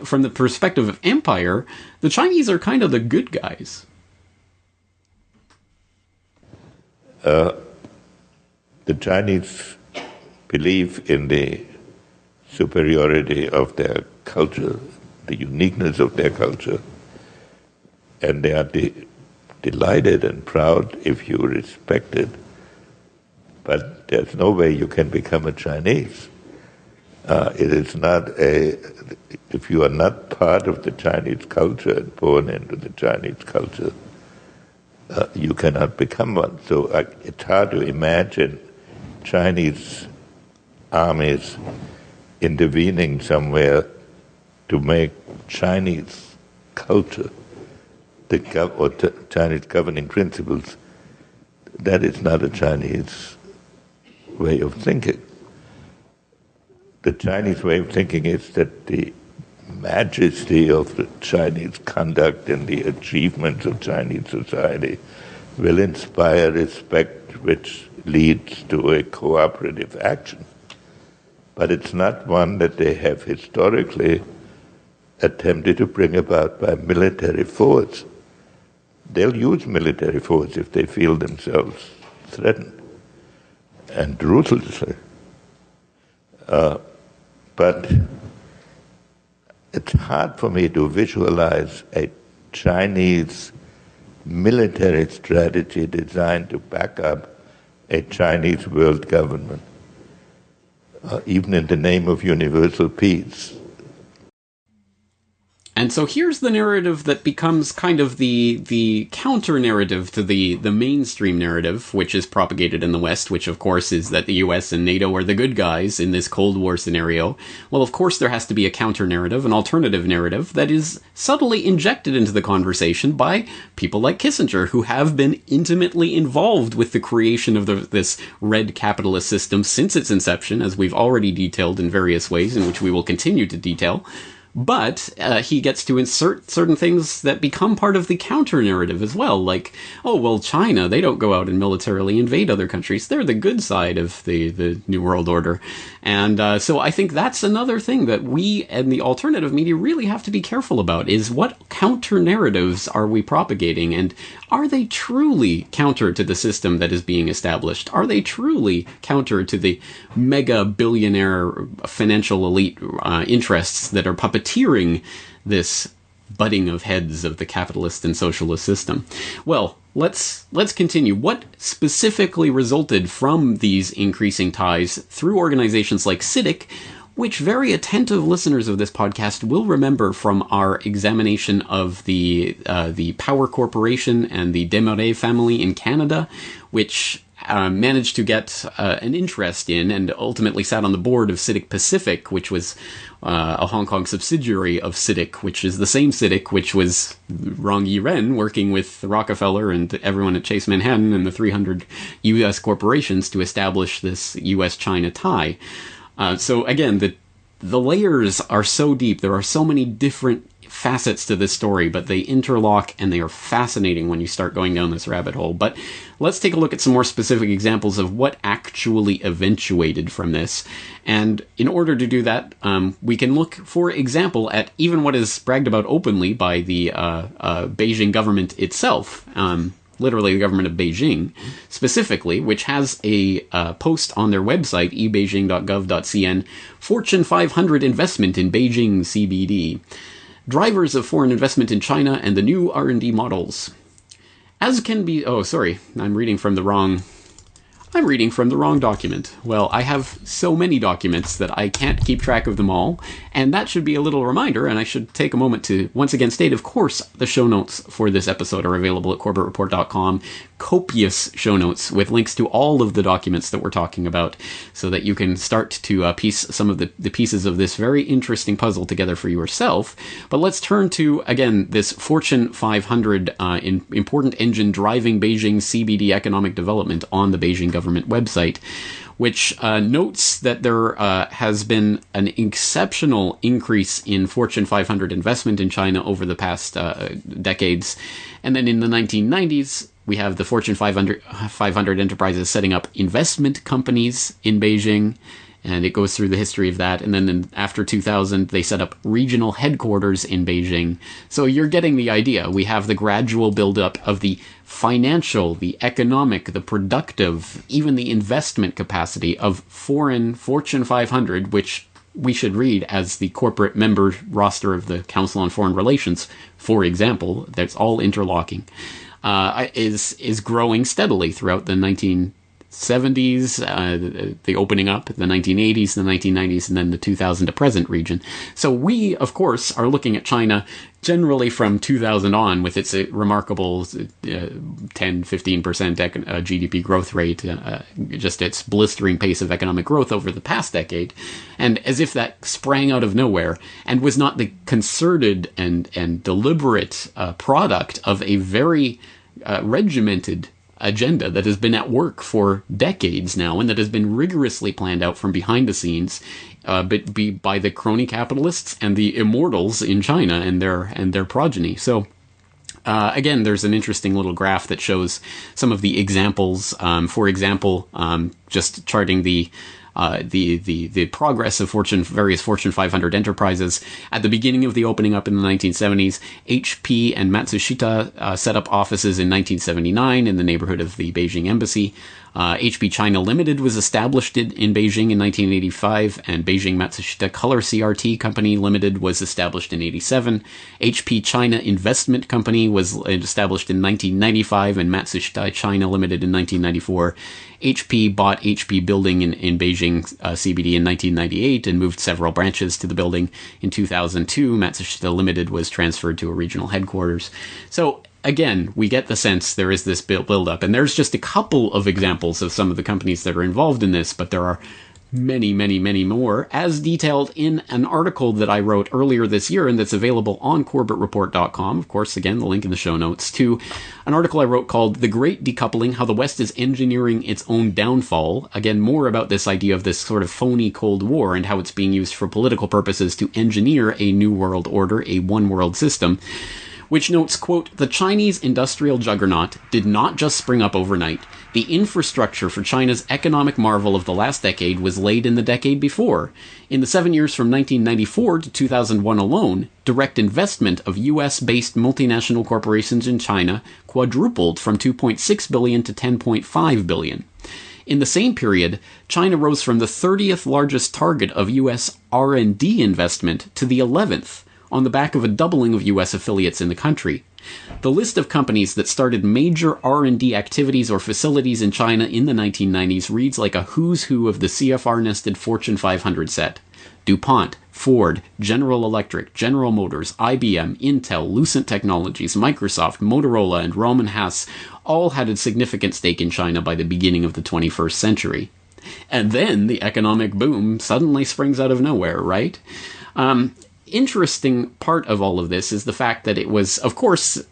B: from the perspective of empire, the Chinese are kind of the good guys.
Q: The Chinese believe in the superiority of their culture, the uniqueness of their culture, and they are delighted and proud if you respect it. But there's no way you can become a Chinese. It is not if you are not part of the Chinese culture and born into the Chinese culture, you cannot become one. So it's hard to imagine Chinese armies intervening somewhere to make Chinese culture or Chinese governing principles. That is not a Chinese way of thinking. The Chinese way of thinking is that the majesty of the Chinese conduct and the achievements of Chinese society will inspire respect, which leads to a cooperative action. But it's not one that they have historically attempted to bring about by military force. They'll use military force if they feel themselves threatened, and ruthlessly. But it's hard for me to visualize a Chinese military strategy designed to back up a Chinese world government, even in the name of universal peace.
B: And so here's the narrative that becomes kind of the counter-narrative to the mainstream narrative, which is propagated in the West, which of course is that the US and NATO are the good guys in this Cold War scenario. Well, of course there has to be a counter-narrative, an alternative narrative, that is subtly injected into the conversation by people like Kissinger, who have been intimately involved with the creation of this red capitalist system since its inception, as we've already detailed in various ways, in which we will continue to detail. But he gets to insert certain things that become part of the counter-narrative as well, like, oh, well, China, they don't go out and militarily invade other countries. They're the good side of the New World Order. And so I think that's another thing that we and the alternative media really have to be careful about, is what counter-narratives are we propagating, and are they truly counter to the system that is being established? Are they truly counter to the mega-billionaire financial elite interests that are puppeteering this butting of heads of the capitalist and socialist system? Well, let's continue. What specifically resulted from these increasing ties through organizations like CITIC, which very attentive listeners of this podcast will remember from our examination of the Power Corporation and the Desmarais family in Canada, which managed to get an interest in and ultimately sat on the board of CITIC Pacific, which was a Hong Kong subsidiary of CITIC, which is the same CITIC which was Rong Yi-ren working with Rockefeller and everyone at Chase Manhattan and the 300 U.S. corporations to establish this U.S.-China tie. So again, the layers are so deep. There are so many different facets to this story, but they interlock and they are fascinating when you start going down this rabbit hole. But let's take a look at some more specific examples of what actually eventuated from this. And in order to do that, we can look, for example, at even what is bragged about openly by the Beijing government itself. Literally the government of Beijing, specifically, which has a post on their website, ebeijing.gov.cn, Fortune 500 investment in Beijing CBD. Drivers of foreign investment in China and the new R&D models. As can be... Oh, sorry. I'm reading from the wrong document. Well, I have so many documents that I can't keep track of them all, and that should be a little reminder, and I should take a moment to once again state, of course, the show notes for this episode are available at corbettreport.com. Copious show notes with links to all of the documents that we're talking about, so that you can start to piece some of the pieces of this very interesting puzzle together for yourself. But let's turn to, again, this Fortune 500 important engine driving Beijing CBD economic development on the Beijing government website, which notes that there has been an exceptional increase in Fortune 500 investment in China over the past decades. And then in the 1990s, we have the Fortune 500 enterprises setting up investment companies in Beijing, and it goes through the history of that. And then after 2000, they set up regional headquarters in Beijing. So you're getting the idea. We have the gradual buildup of the financial, the economic, the productive, even the investment capacity of foreign Fortune 500, which we should read as the corporate member roster of the Council on Foreign Relations, for example. That's all interlocking. Is growing steadily throughout the 1970s, the opening up, the 1980s, the 1990s, and then the 2000 to present region. So we, of course, are looking at China generally from 2000 on with its remarkable 10-15% GDP growth rate, just its blistering pace of economic growth over the past decade. And as if that sprang out of nowhere and was not the concerted and deliberate product of a very regimented agenda that has been at work for decades now and that has been rigorously planned out from behind the scenes by the crony capitalists and the immortals in China and their progeny. So again, there's an interesting little graph that shows some of the examples. For example, just charting the progress of various Fortune 500 enterprises. At the beginning of the opening up in the 1970s, HP and Matsushita set up offices in 1979 in the neighborhood of the Beijing embassy. HP China Limited was established in Beijing in 1985, and Beijing Matsushita Color CRT Company Limited was established in 87. HP China Investment Company was established in 1995, and Matsushita China Limited in 1994. HP bought HP Building in Beijing CBD in 1998 and moved several branches to the building. In 2002, Matsushita Limited was transferred to a regional headquarters. So again, we get the sense there is this build-up, and there's just a couple of examples of some of the companies that are involved in this, but there are many, many, many more, as detailed in an article that I wrote earlier this year and that's available on CorbettReport.com. Of course, again, the link in the show notes to an article I wrote called The Great Decoupling, How the West is Engineering Its Own Downfall. Again, more about this idea of this sort of phony Cold War and how it's being used for political purposes to engineer a new world order, a one world system, which notes, quote, the Chinese industrial juggernaut did not just spring up overnight. The infrastructure for China's economic marvel of the last decade was laid in the decade before. In the 7 years from 1994 to 2001 alone, direct investment of U.S.-based multinational corporations in China quadrupled from $2.6 billion to $10.5 billion. In the same period, China rose from the 30th largest target of U.S. R&D investment to the 11th, on the back of a doubling of U.S. affiliates in the country. The list of companies that started major R&D activities or facilities in China in the 1990s reads like a who's who of the CFR-nested Fortune 500 set. DuPont, Ford, General Electric, General Motors, IBM, Intel, Lucent Technologies, Microsoft, Motorola, and Roman Haas all had a significant stake in China by the beginning of the 21st century. And then the economic boom suddenly springs out of nowhere, right? Interesting part of all of this is the fact that it was, of course,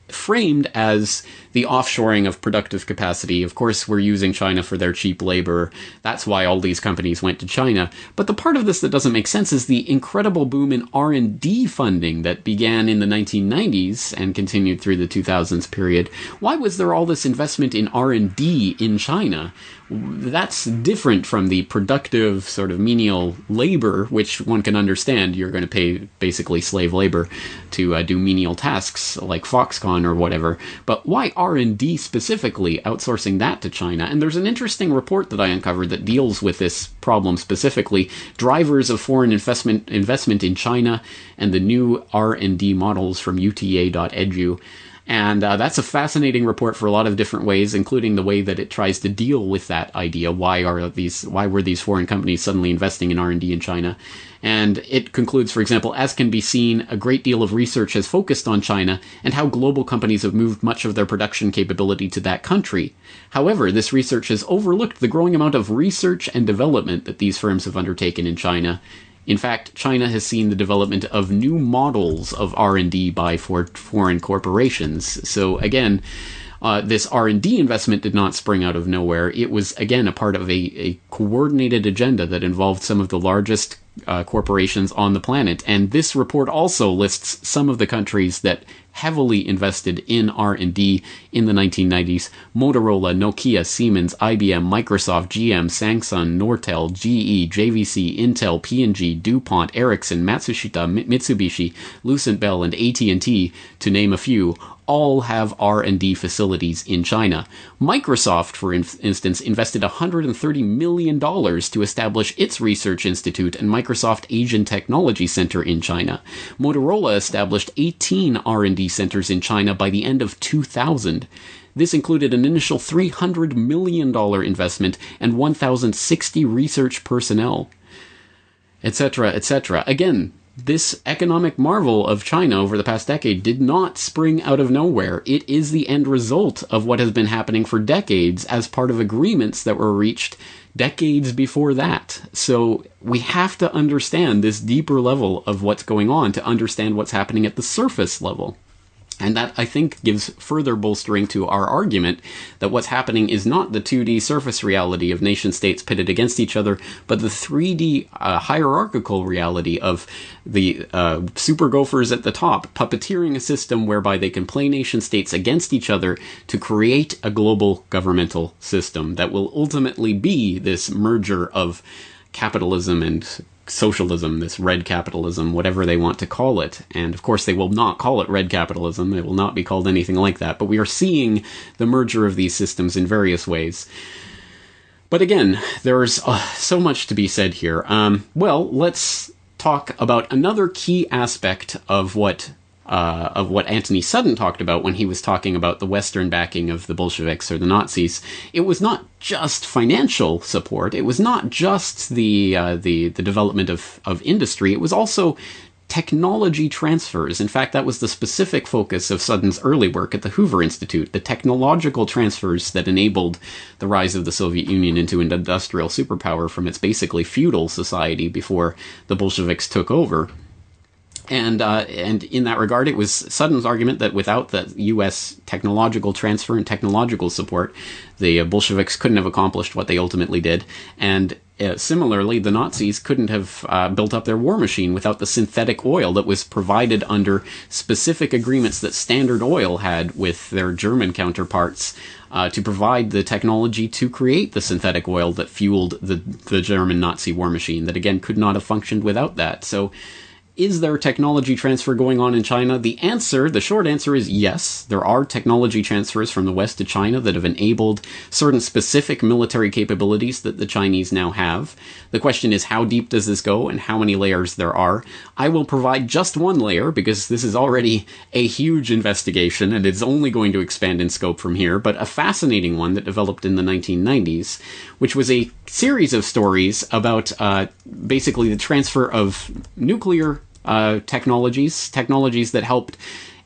B: framed as the offshoring of productive capacity. Of course, we're using China for their cheap labor. That's why all these companies went to China. But the part of this that doesn't make sense is the incredible boom in R&D funding that began in the 1990s and continued through the 2000s period. Why was there all this investment in R&D in China? That's different from the productive sort of menial labor, which one can understand. You're going to pay basically slave labor to do menial tasks like Foxconn or whatever. But why R&D specifically, outsourcing that to China? And there's an interesting report that I uncovered that deals with this problem specifically, drivers of foreign investment in China and the new R&D models from uta.edu. And that's a fascinating report for a lot of different ways, including the way that it tries to deal with that idea. Why were these foreign companies suddenly investing in R&D in China? And it concludes, for example, as can be seen, a great deal of research has focused on China and how global companies have moved much of their production capability to that country. However, this research has overlooked the growing amount of research and development that these firms have undertaken in China. In fact, China has seen the development of new models of R&D by foreign corporations. So again, this R&D investment did not spring out of nowhere. It was, again, a part of a coordinated agenda that involved some of the largest corporations on the planet. And this report also lists some of the countries that heavily invested in R&D in the 1990s. Motorola, Nokia, Siemens, IBM, Microsoft, GM, Samsung, Nortel, GE, JVC, Intel, P&G, DuPont, Ericsson, Matsushita, Mitsubishi, Lucent Bell, and AT&T, to name a few, all have R&D facilities in China. Microsoft, for instance, invested $130 million to establish its research institute and Microsoft Asian Technology Center in China. Motorola established 18 R&D centers in China by the end of 2000. This included an initial $300 million investment and 1,060 research personnel, etc., etc. Again, this economic marvel of China over the past decade did not spring out of nowhere. It is the end result of what has been happening for decades as part of agreements that were reached decades before that. So we have to understand this deeper level of what's going on to understand what's happening at the surface level. And that, I think, gives further bolstering to our argument that what's happening is not the 2D surface reality of nation-states pitted against each other, but the 3D hierarchical reality of the super gophers at the top puppeteering a system whereby they can play nation-states against each other to create a global governmental system that will ultimately be this merger of capitalism and socialism, this red capitalism, whatever they want to call it. And of course they will not call it red capitalism. It will not be called anything like that. But we are seeing the merger of these systems in various ways. But again, there's so much to be said here. Well, let's talk about another key aspect of what what Anthony Sudden talked about when he was talking about the Western backing of the Bolsheviks or the Nazis. It was not just financial support. It was not just the development of industry. It was also technology transfers. In fact, that was the specific focus of Sudden's early work at the Hoover Institute, the technological transfers that enabled the rise of the Soviet Union into an industrial superpower from its basically feudal society before the Bolsheviks took over. And in that regard, it was Sudden's argument that without the U.S. technological transfer and technological support, the Bolsheviks couldn't have accomplished what they ultimately did. And similarly, the Nazis couldn't have built up their war machine without the synthetic oil that was provided under specific agreements that Standard Oil had with their German counterparts to provide the technology to create the synthetic oil that fueled the German Nazi war machine that, again, could not have functioned without that. So, is there technology transfer going on in China? The short answer is yes. There are technology transfers from the West to China that have enabled certain specific military capabilities that the Chinese now have. The question is, how deep does this go and how many layers there are? I will provide just one layer because this is already a huge investigation and it's only going to expand in scope from here, but a fascinating one that developed in the 1990s, which was a series of stories about basically the transfer of nuclear technologies that helped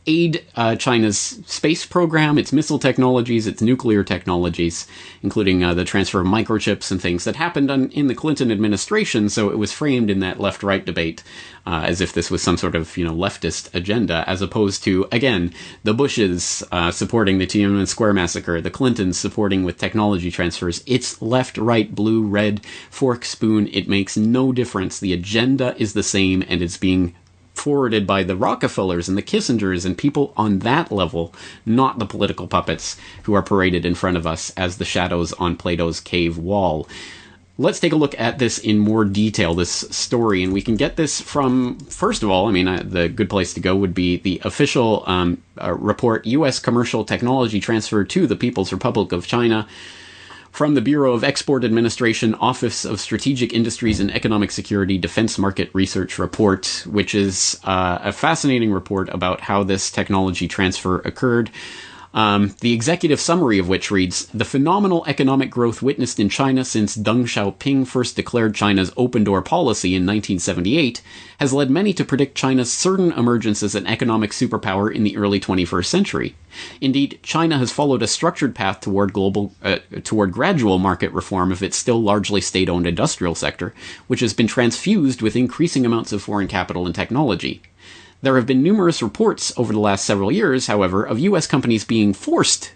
B: aid China's space program, its missile technologies, its nuclear technologies, including the transfer of microchips and things that happened in the Clinton administration. So it was framed in that left-right debate as if this was some sort of leftist agenda, as opposed to, again, the Bushes supporting the Tiananmen Square massacre, the Clintons supporting with technology transfers. It's left, right, blue, red, fork, spoon. It makes no difference. The agenda is the same, and it's being forwarded by the Rockefellers and the Kissingers and people on that level, not the political puppets who are paraded in front of us as the shadows on Plato's cave wall. Let's take a look at this in more detail, this story, and we can get this from, first of all, the good place to go would be the official report, U.S. Commercial Technology Transfer to the People's Republic of China, from the Bureau of Export Administration, Office of Strategic Industries and Economic Security, Defense Market Research Report, which is a fascinating report about how this technology transfer occurred. The executive summary of which reads, "The phenomenal economic growth witnessed in China since Deng Xiaoping first declared China's open-door policy in 1978 has led many to predict China's certain emergence as an economic superpower in the early 21st century. Indeed, China has followed a structured path toward gradual market reform of its still largely state-owned industrial sector, which has been transfused with increasing amounts of foreign capital and technology. There have been numerous reports over the last several years, however, of U.S. companies being forced,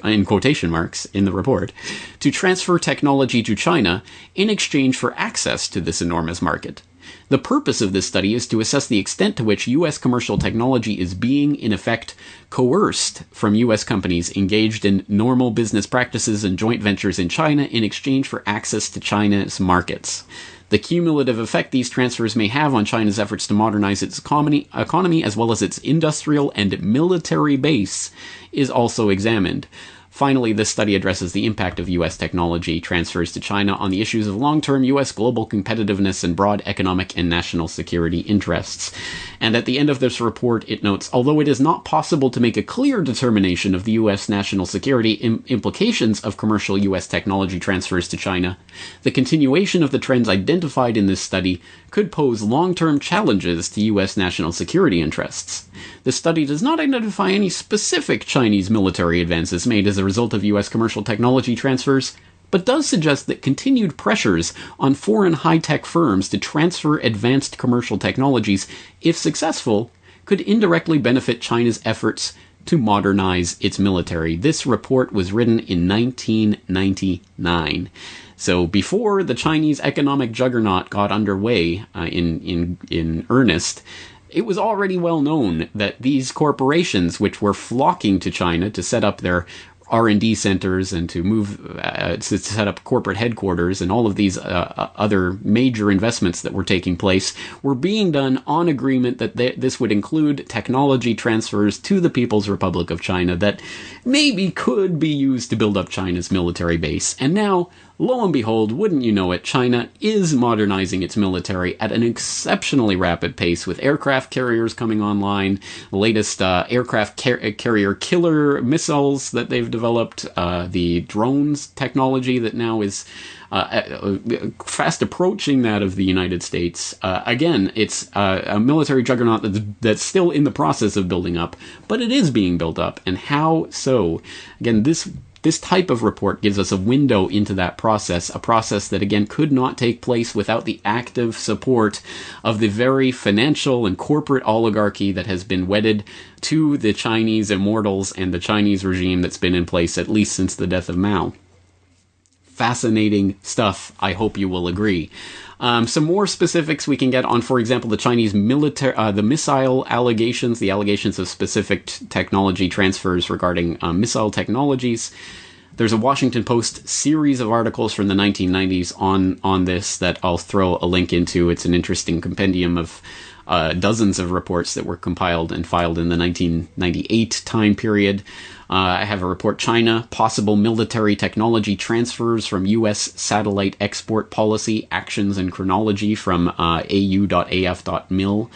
B: in quotation marks, in the report, to transfer technology to China in exchange for access to this enormous market. The purpose of this study is to assess the extent to which U.S. commercial technology is being, in effect, coerced from U.S. companies engaged in normal business practices and joint ventures in China in exchange for access to China's markets. The cumulative effect these transfers may have on China's efforts to modernize its economy as well as its industrial and military base is also examined. Finally, this study addresses the impact of U.S. technology transfers to China on the issues of long-term U.S. global competitiveness and broad economic and national security interests. And at the end of this report, it notes, although it is not possible to make a clear determination of the U.S. national security implications of commercial U.S. technology transfers to China, the continuation of the trends identified in this study could pose long-term challenges to U.S. national security interests. The study does not identify any specific Chinese military advances made as a result of U.S. commercial technology transfers, but does suggest that continued pressures on foreign high-tech firms to transfer advanced commercial technologies, if successful, could indirectly benefit China's efforts to modernize its military. This report was written in 1999. So before the Chinese economic juggernaut got underway in earnest, it was already well known that these corporations, which were flocking to China to set up their R&D centers and to move to set up corporate headquarters and all of these other major investments that were taking place, were being done on agreement that this would include technology transfers to the People's Republic of China that maybe could be used to build up China's military base. And now, lo and behold, wouldn't you know it, China is modernizing its military at an exceptionally rapid pace, with aircraft carriers coming online, the latest aircraft carrier killer missiles that they've developed, the drones technology that now is fast approaching that of the United States. Again, it's a military juggernaut that's still in the process of building up, but it is being built up. And how so? Again, this type of report gives us a window into that process, a process that, again, could not take place without the active support of the very financial and corporate oligarchy that has been wedded to the Chinese immortals and the Chinese regime that's been in place at least since the death of Mao. Fascinating stuff, I hope you will agree. Some more specifics we can get on, for example, the Chinese the missile allegations, the allegations of specific technology transfers regarding missile technologies. There's a Washington Post series of articles from the 1990s on this that I'll throw a link into. It's an interesting compendium of dozens of reports that were compiled and filed in the 1998 time period. I have a report, China, possible military technology transfers from U.S. satellite export policy, actions and chronology, from au.af.mil.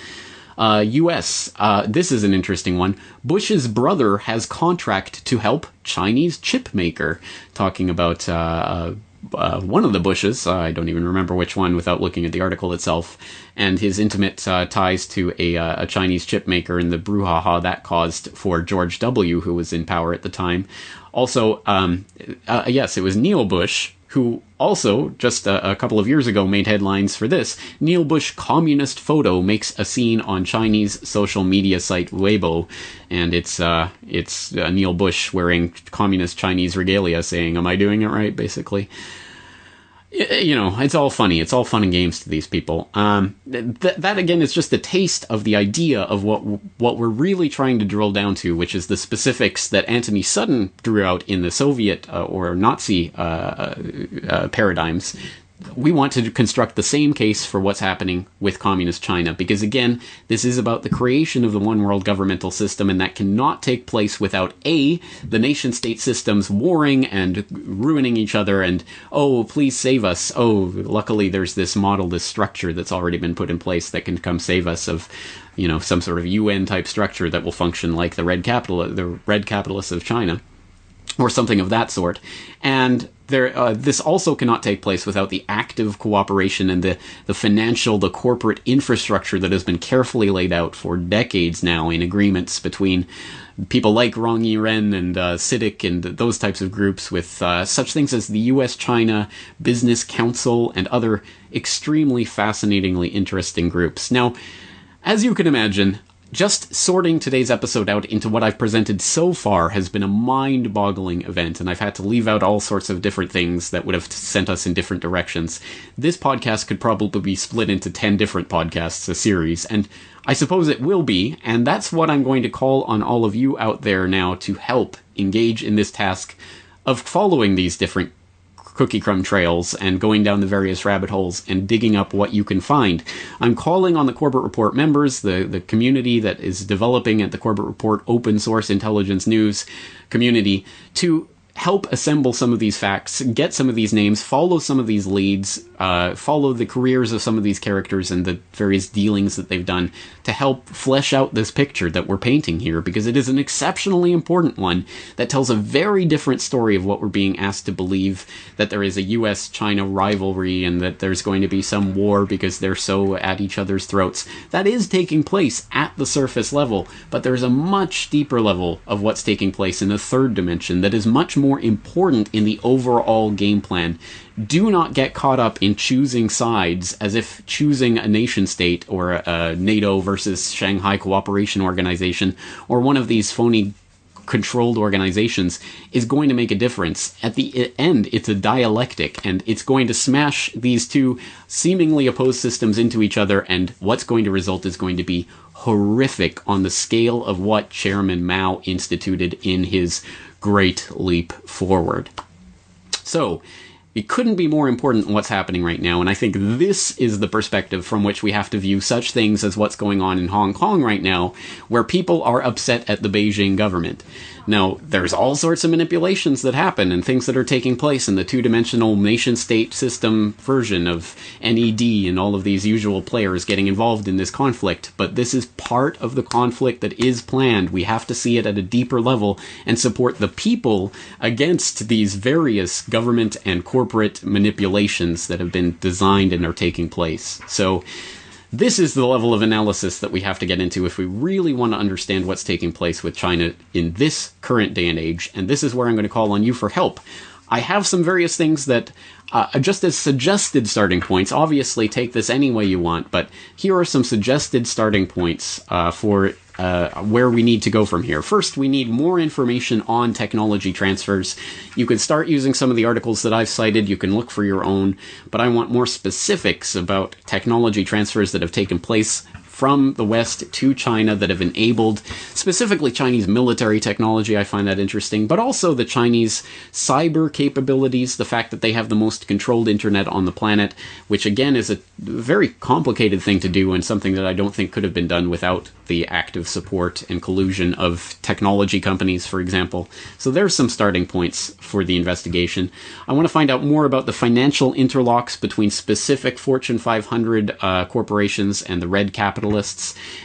B: U.S., this is an interesting one. Bush's brother has contract to help Chinese chip maker. Talking about one of the Bushes, I don't even remember which one without looking at the article itself, and his intimate ties to a Chinese chip maker and the brouhaha that caused for George W., who was in power at the time. Also, yes, it was Neil Bush, who also, just a couple of years ago, made headlines for this. Neil Bush communist photo makes a scene on Chinese social media site Weibo, and it's Neil Bush wearing communist Chinese regalia saying, "Am I doing it right?" basically. You know, it's all funny. It's all fun and games to these people. That again is just a taste of the idea of what we're really trying to drill down to, which is the specifics that Anthony Sutton drew out in the Soviet or Nazi paradigms. We want to construct the same case for what's happening with communist China, because again, this is about the creation of the one world governmental system, and that cannot take place without A, the nation state systems warring and ruining each other, and oh, please save us. Oh, luckily there's this model, this structure that's already been put in place that can come save us of, you know, some sort of UN type structure that will function like the red capitalists of China, or something of that sort. And this also cannot take place without the active cooperation and the financial, the corporate infrastructure that has been carefully laid out for decades now in agreements between people like Rong Yiren and CITIC and those types of groups, with such things as the U.S.-China Business Council and other extremely fascinatingly interesting groups. Now, as you can imagine, just sorting today's episode out into what I've presented so far has been a mind-boggling event, and I've had to leave out all sorts of different things that would have sent us in different directions. This podcast could probably be split into 10 different podcasts, a series, and I suppose it will be, and that's what I'm going to call on all of you out there now to help engage in this task of following these different cookie crumb trails and going down the various rabbit holes and digging up what you can find. I'm calling on the Corbett Report members, the community that is developing at the Corbett Report open source intelligence news community, to help assemble some of these facts, get some of these names, follow some of these leads, follow the careers of some of these characters and the various dealings that they've done to help flesh out this picture that we're painting here, because it is an exceptionally important one that tells a very different story of what we're being asked to believe, that there is a US-China rivalry and that there's going to be some war because they're so at each other's throats. That is taking place at the surface level, but there's a much deeper level of what's taking place in a third dimension that is much more important in the overall game plan. Do not get caught up in choosing sides as if choosing a nation state or a NATO versus Shanghai Cooperation Organization or one of these phony controlled organizations is going to make a difference. At the end, it's a dialectic, and it's going to smash these two seemingly opposed systems into each other, and what's going to result is going to be horrific on the scale of what Chairman Mao instituted in his Great Leap Forward. So, it couldn't be more important than what's happening right now, and I think this is the perspective from which we have to view such things as what's going on in Hong Kong right now, where people are upset at the Beijing government. Now, there's all sorts of manipulations that happen and things that are taking place in the two-dimensional nation-state system version of NED and all of these usual players getting involved in this conflict. But this is part of the conflict that is planned. We have to see it at a deeper level and support the people against these various government and corporate manipulations that have been designed and are taking place. So this is the level of analysis that we have to get into if we really want to understand what's taking place with China in this current day and age, and this is where I'm going to call on you for help. I have some various things that, just as suggested starting points, obviously take this any way you want, but here are some suggested starting points for where we need to go from here. First, we need more information on technology transfers. You can start using some of the articles that I've cited. You can look for your own, but I want more specifics about technology transfers that have taken place from the West to China that have enabled specifically Chinese military technology. I find that interesting, but also the Chinese cyber capabilities, the fact that they have the most controlled internet on the planet, which again is a very complicated thing to do and something that I don't think could have been done without the active support and collusion of technology companies, for example. So there's some starting points for the investigation. I want to find out more about the financial interlocks between specific Fortune 500 corporations and the red capitalists.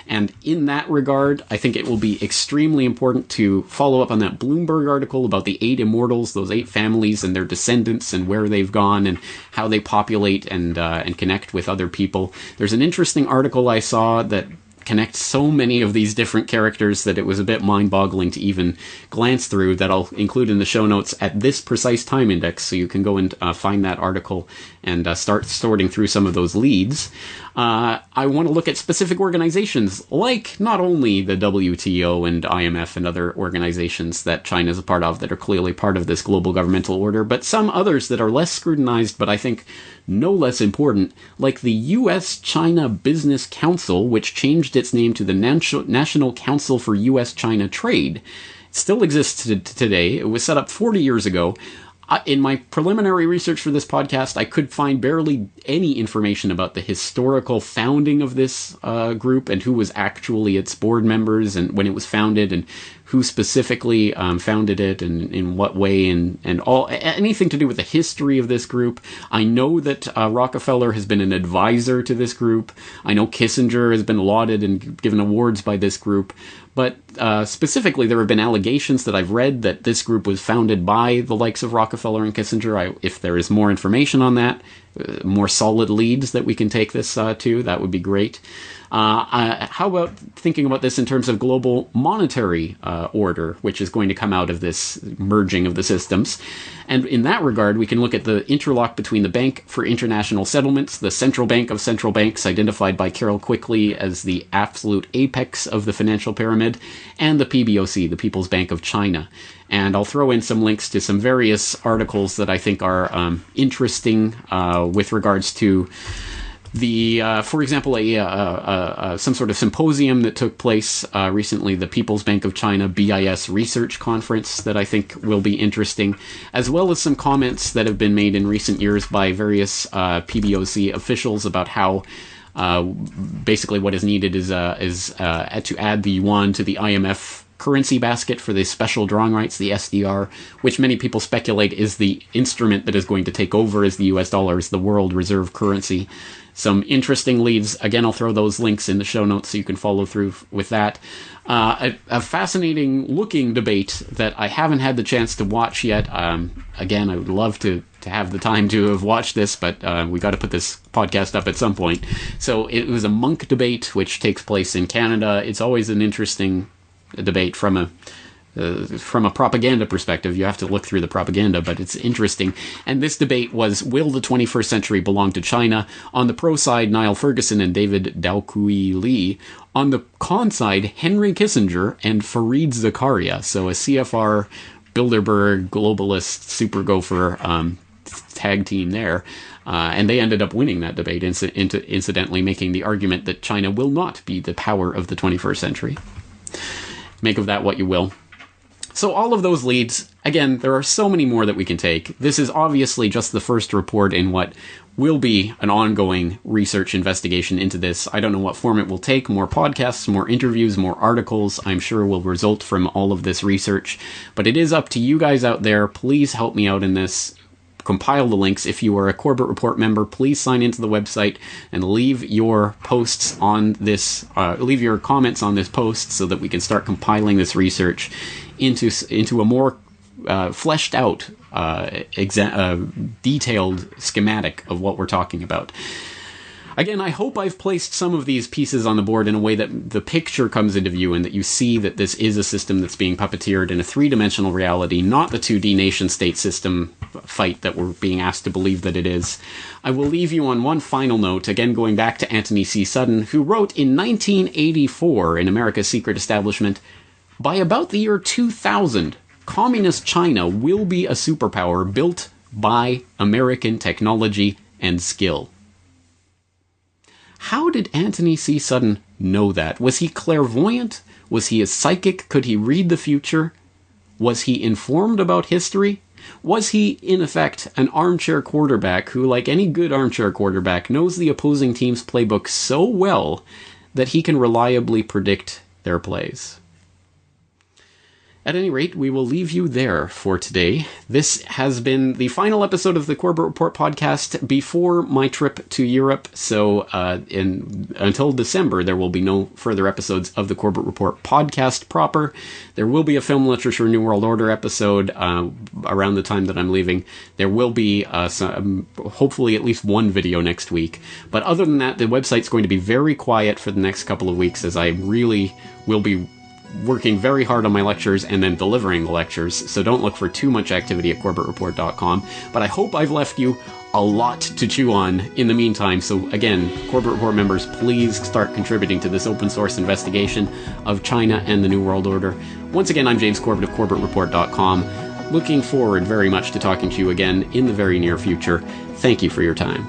B: And in that regard, I think it will be extremely important to follow up on that Bloomberg article about the 8 immortals, those 8 families and their descendants and where they've gone and how they populate and connect with other people. There's an interesting article I saw that connects so many of these different characters that it was a bit mind-boggling to even glance through, that I'll include in the show notes at this precise time index, so you can go and find that article and start sorting through some of those leads. I want to look at specific organizations, like not only the WTO and IMF and other organizations that China is a part of that are clearly part of this global governmental order, but some others that are less scrutinized, but I think no less important, like the U.S.-China Business Council, which changed its name to the National Council for U.S.-China Trade. It still exists today. It was set up 40 years ago. In my preliminary research for this podcast, I could find barely any information about the historical founding of this group and who was actually its board members and when it was founded and who specifically founded it and in what way and all anything to do with the history of this group. I know that Rockefeller has been an advisor to this group. I know Kissinger has been lauded and given awards by this group. But specifically, there have been allegations that I've read that this group was founded by the likes of Rockefeller and Kissinger. If there is more information on that, more solid leads that we can take this to, that would be great. How about thinking about this in terms of global monetary order, which is going to come out of this merging of the systems? And in that regard, we can look at the interlock between the Bank for International Settlements, the central bank of central banks, identified by Carol Quickly as the absolute apex of the financial pyramid, and the PBOC, the People's Bank of China. And I'll throw in some links to some various articles that I think are interesting with regards to the, for example, some sort of symposium that took place recently, the People's Bank of China BIS Research Conference, that I think will be interesting, as well as some comments that have been made in recent years by various PBOC officials about how basically what is needed is to add the yuan to the IMF currency basket for the special drawing rights, the SDR, which many people speculate is the instrument that is going to take over as the US dollar as the world reserve currency. Some interesting leads. Again, I'll throw those links in the show notes so you can follow through with that. A fascinating looking debate that I haven't had the chance to watch yet. Again, I would love to have the time to have watched this, but we got to put this podcast up at some point. So it was a monk debate, which takes place in Canada. It's always an interesting debate from a propaganda perspective. You have to look through the propaganda, but it's interesting. And this debate was, will the 21st century belong to China? On the pro side, Niall Ferguson and David Daoqui Lee. On the con side, Henry Kissinger and Fareed Zakaria. So a CFR, Bilderberg, globalist, super gopher tag team there. And they ended up winning that debate, incidentally making the argument that China will not be the power of the 21st century. Make of that what you will. So all of those leads, again, there are so many more that we can take. This is obviously just the first report in what will be an ongoing research investigation into this. I don't know what form it will take. More podcasts, more interviews, more articles, I'm sure will result from all of this research. But it is up to you guys out there. Please help me out in this. Compile the links. If you are a Corbett Report member, please sign into the website and leave your posts on this, leave your comments on this post so that we can start compiling this research into a more fleshed out, detailed schematic of what we're talking about. Again, I hope I've placed some of these pieces on the board in a way that the picture comes into view and that you see that this is a system that's being puppeteered in a three-dimensional reality, not the 2D nation-state system fight that we're being asked to believe that it is. I will leave you on one final note, again going back to Anthony C. Sudden, who wrote in 1984 in America's Secret Establishment, "By about the year 2000, Communist China will be a superpower built by American technology and skill." How did Anthony C. Sudden know that? Was he clairvoyant? Was he a psychic? Could he read the future? Was he informed about history? Was he, in effect, an armchair quarterback who, like any good armchair quarterback, knows the opposing team's playbook so well that he can reliably predict their plays? At any rate, we will leave you there for today. This has been the final episode of the Corbett Report podcast before my trip to Europe. So until December, there will be no further episodes of the Corbett Report podcast proper. There will be a Film Literature New World Order episode around the time that I'm leaving. There will be hopefully at least one video next week. But other than that, the website's going to be very quiet for the next couple of weeks as I really will be working very hard on my lectures and then delivering the lectures, so don't look for too much activity at CorbettReport.com. But I hope I've left you a lot to chew on in the meantime, so again, Corbett Report members, please start contributing to this open source investigation of China and the New World Order. Once again, I'm James Corbett of CorbettReport.com. Looking forward very much to talking to you again in the very near future. Thank you for your time.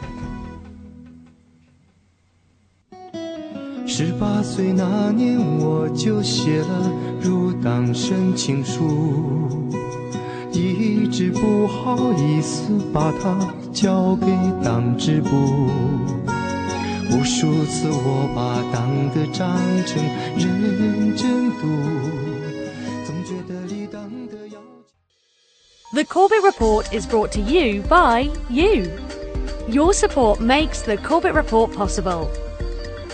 C: 18岁那年，我就写了入党申请书，一直不好意思把它交给党支部。无数次我把党的章程认真读，总觉得离党的要求。
D: The Corbett Report is brought to you by you. Your support makes the Corbett Report possible.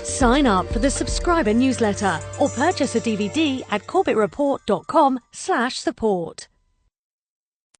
D: Sign up for the subscriber newsletter or purchase a DVD at corbettreport.com/support.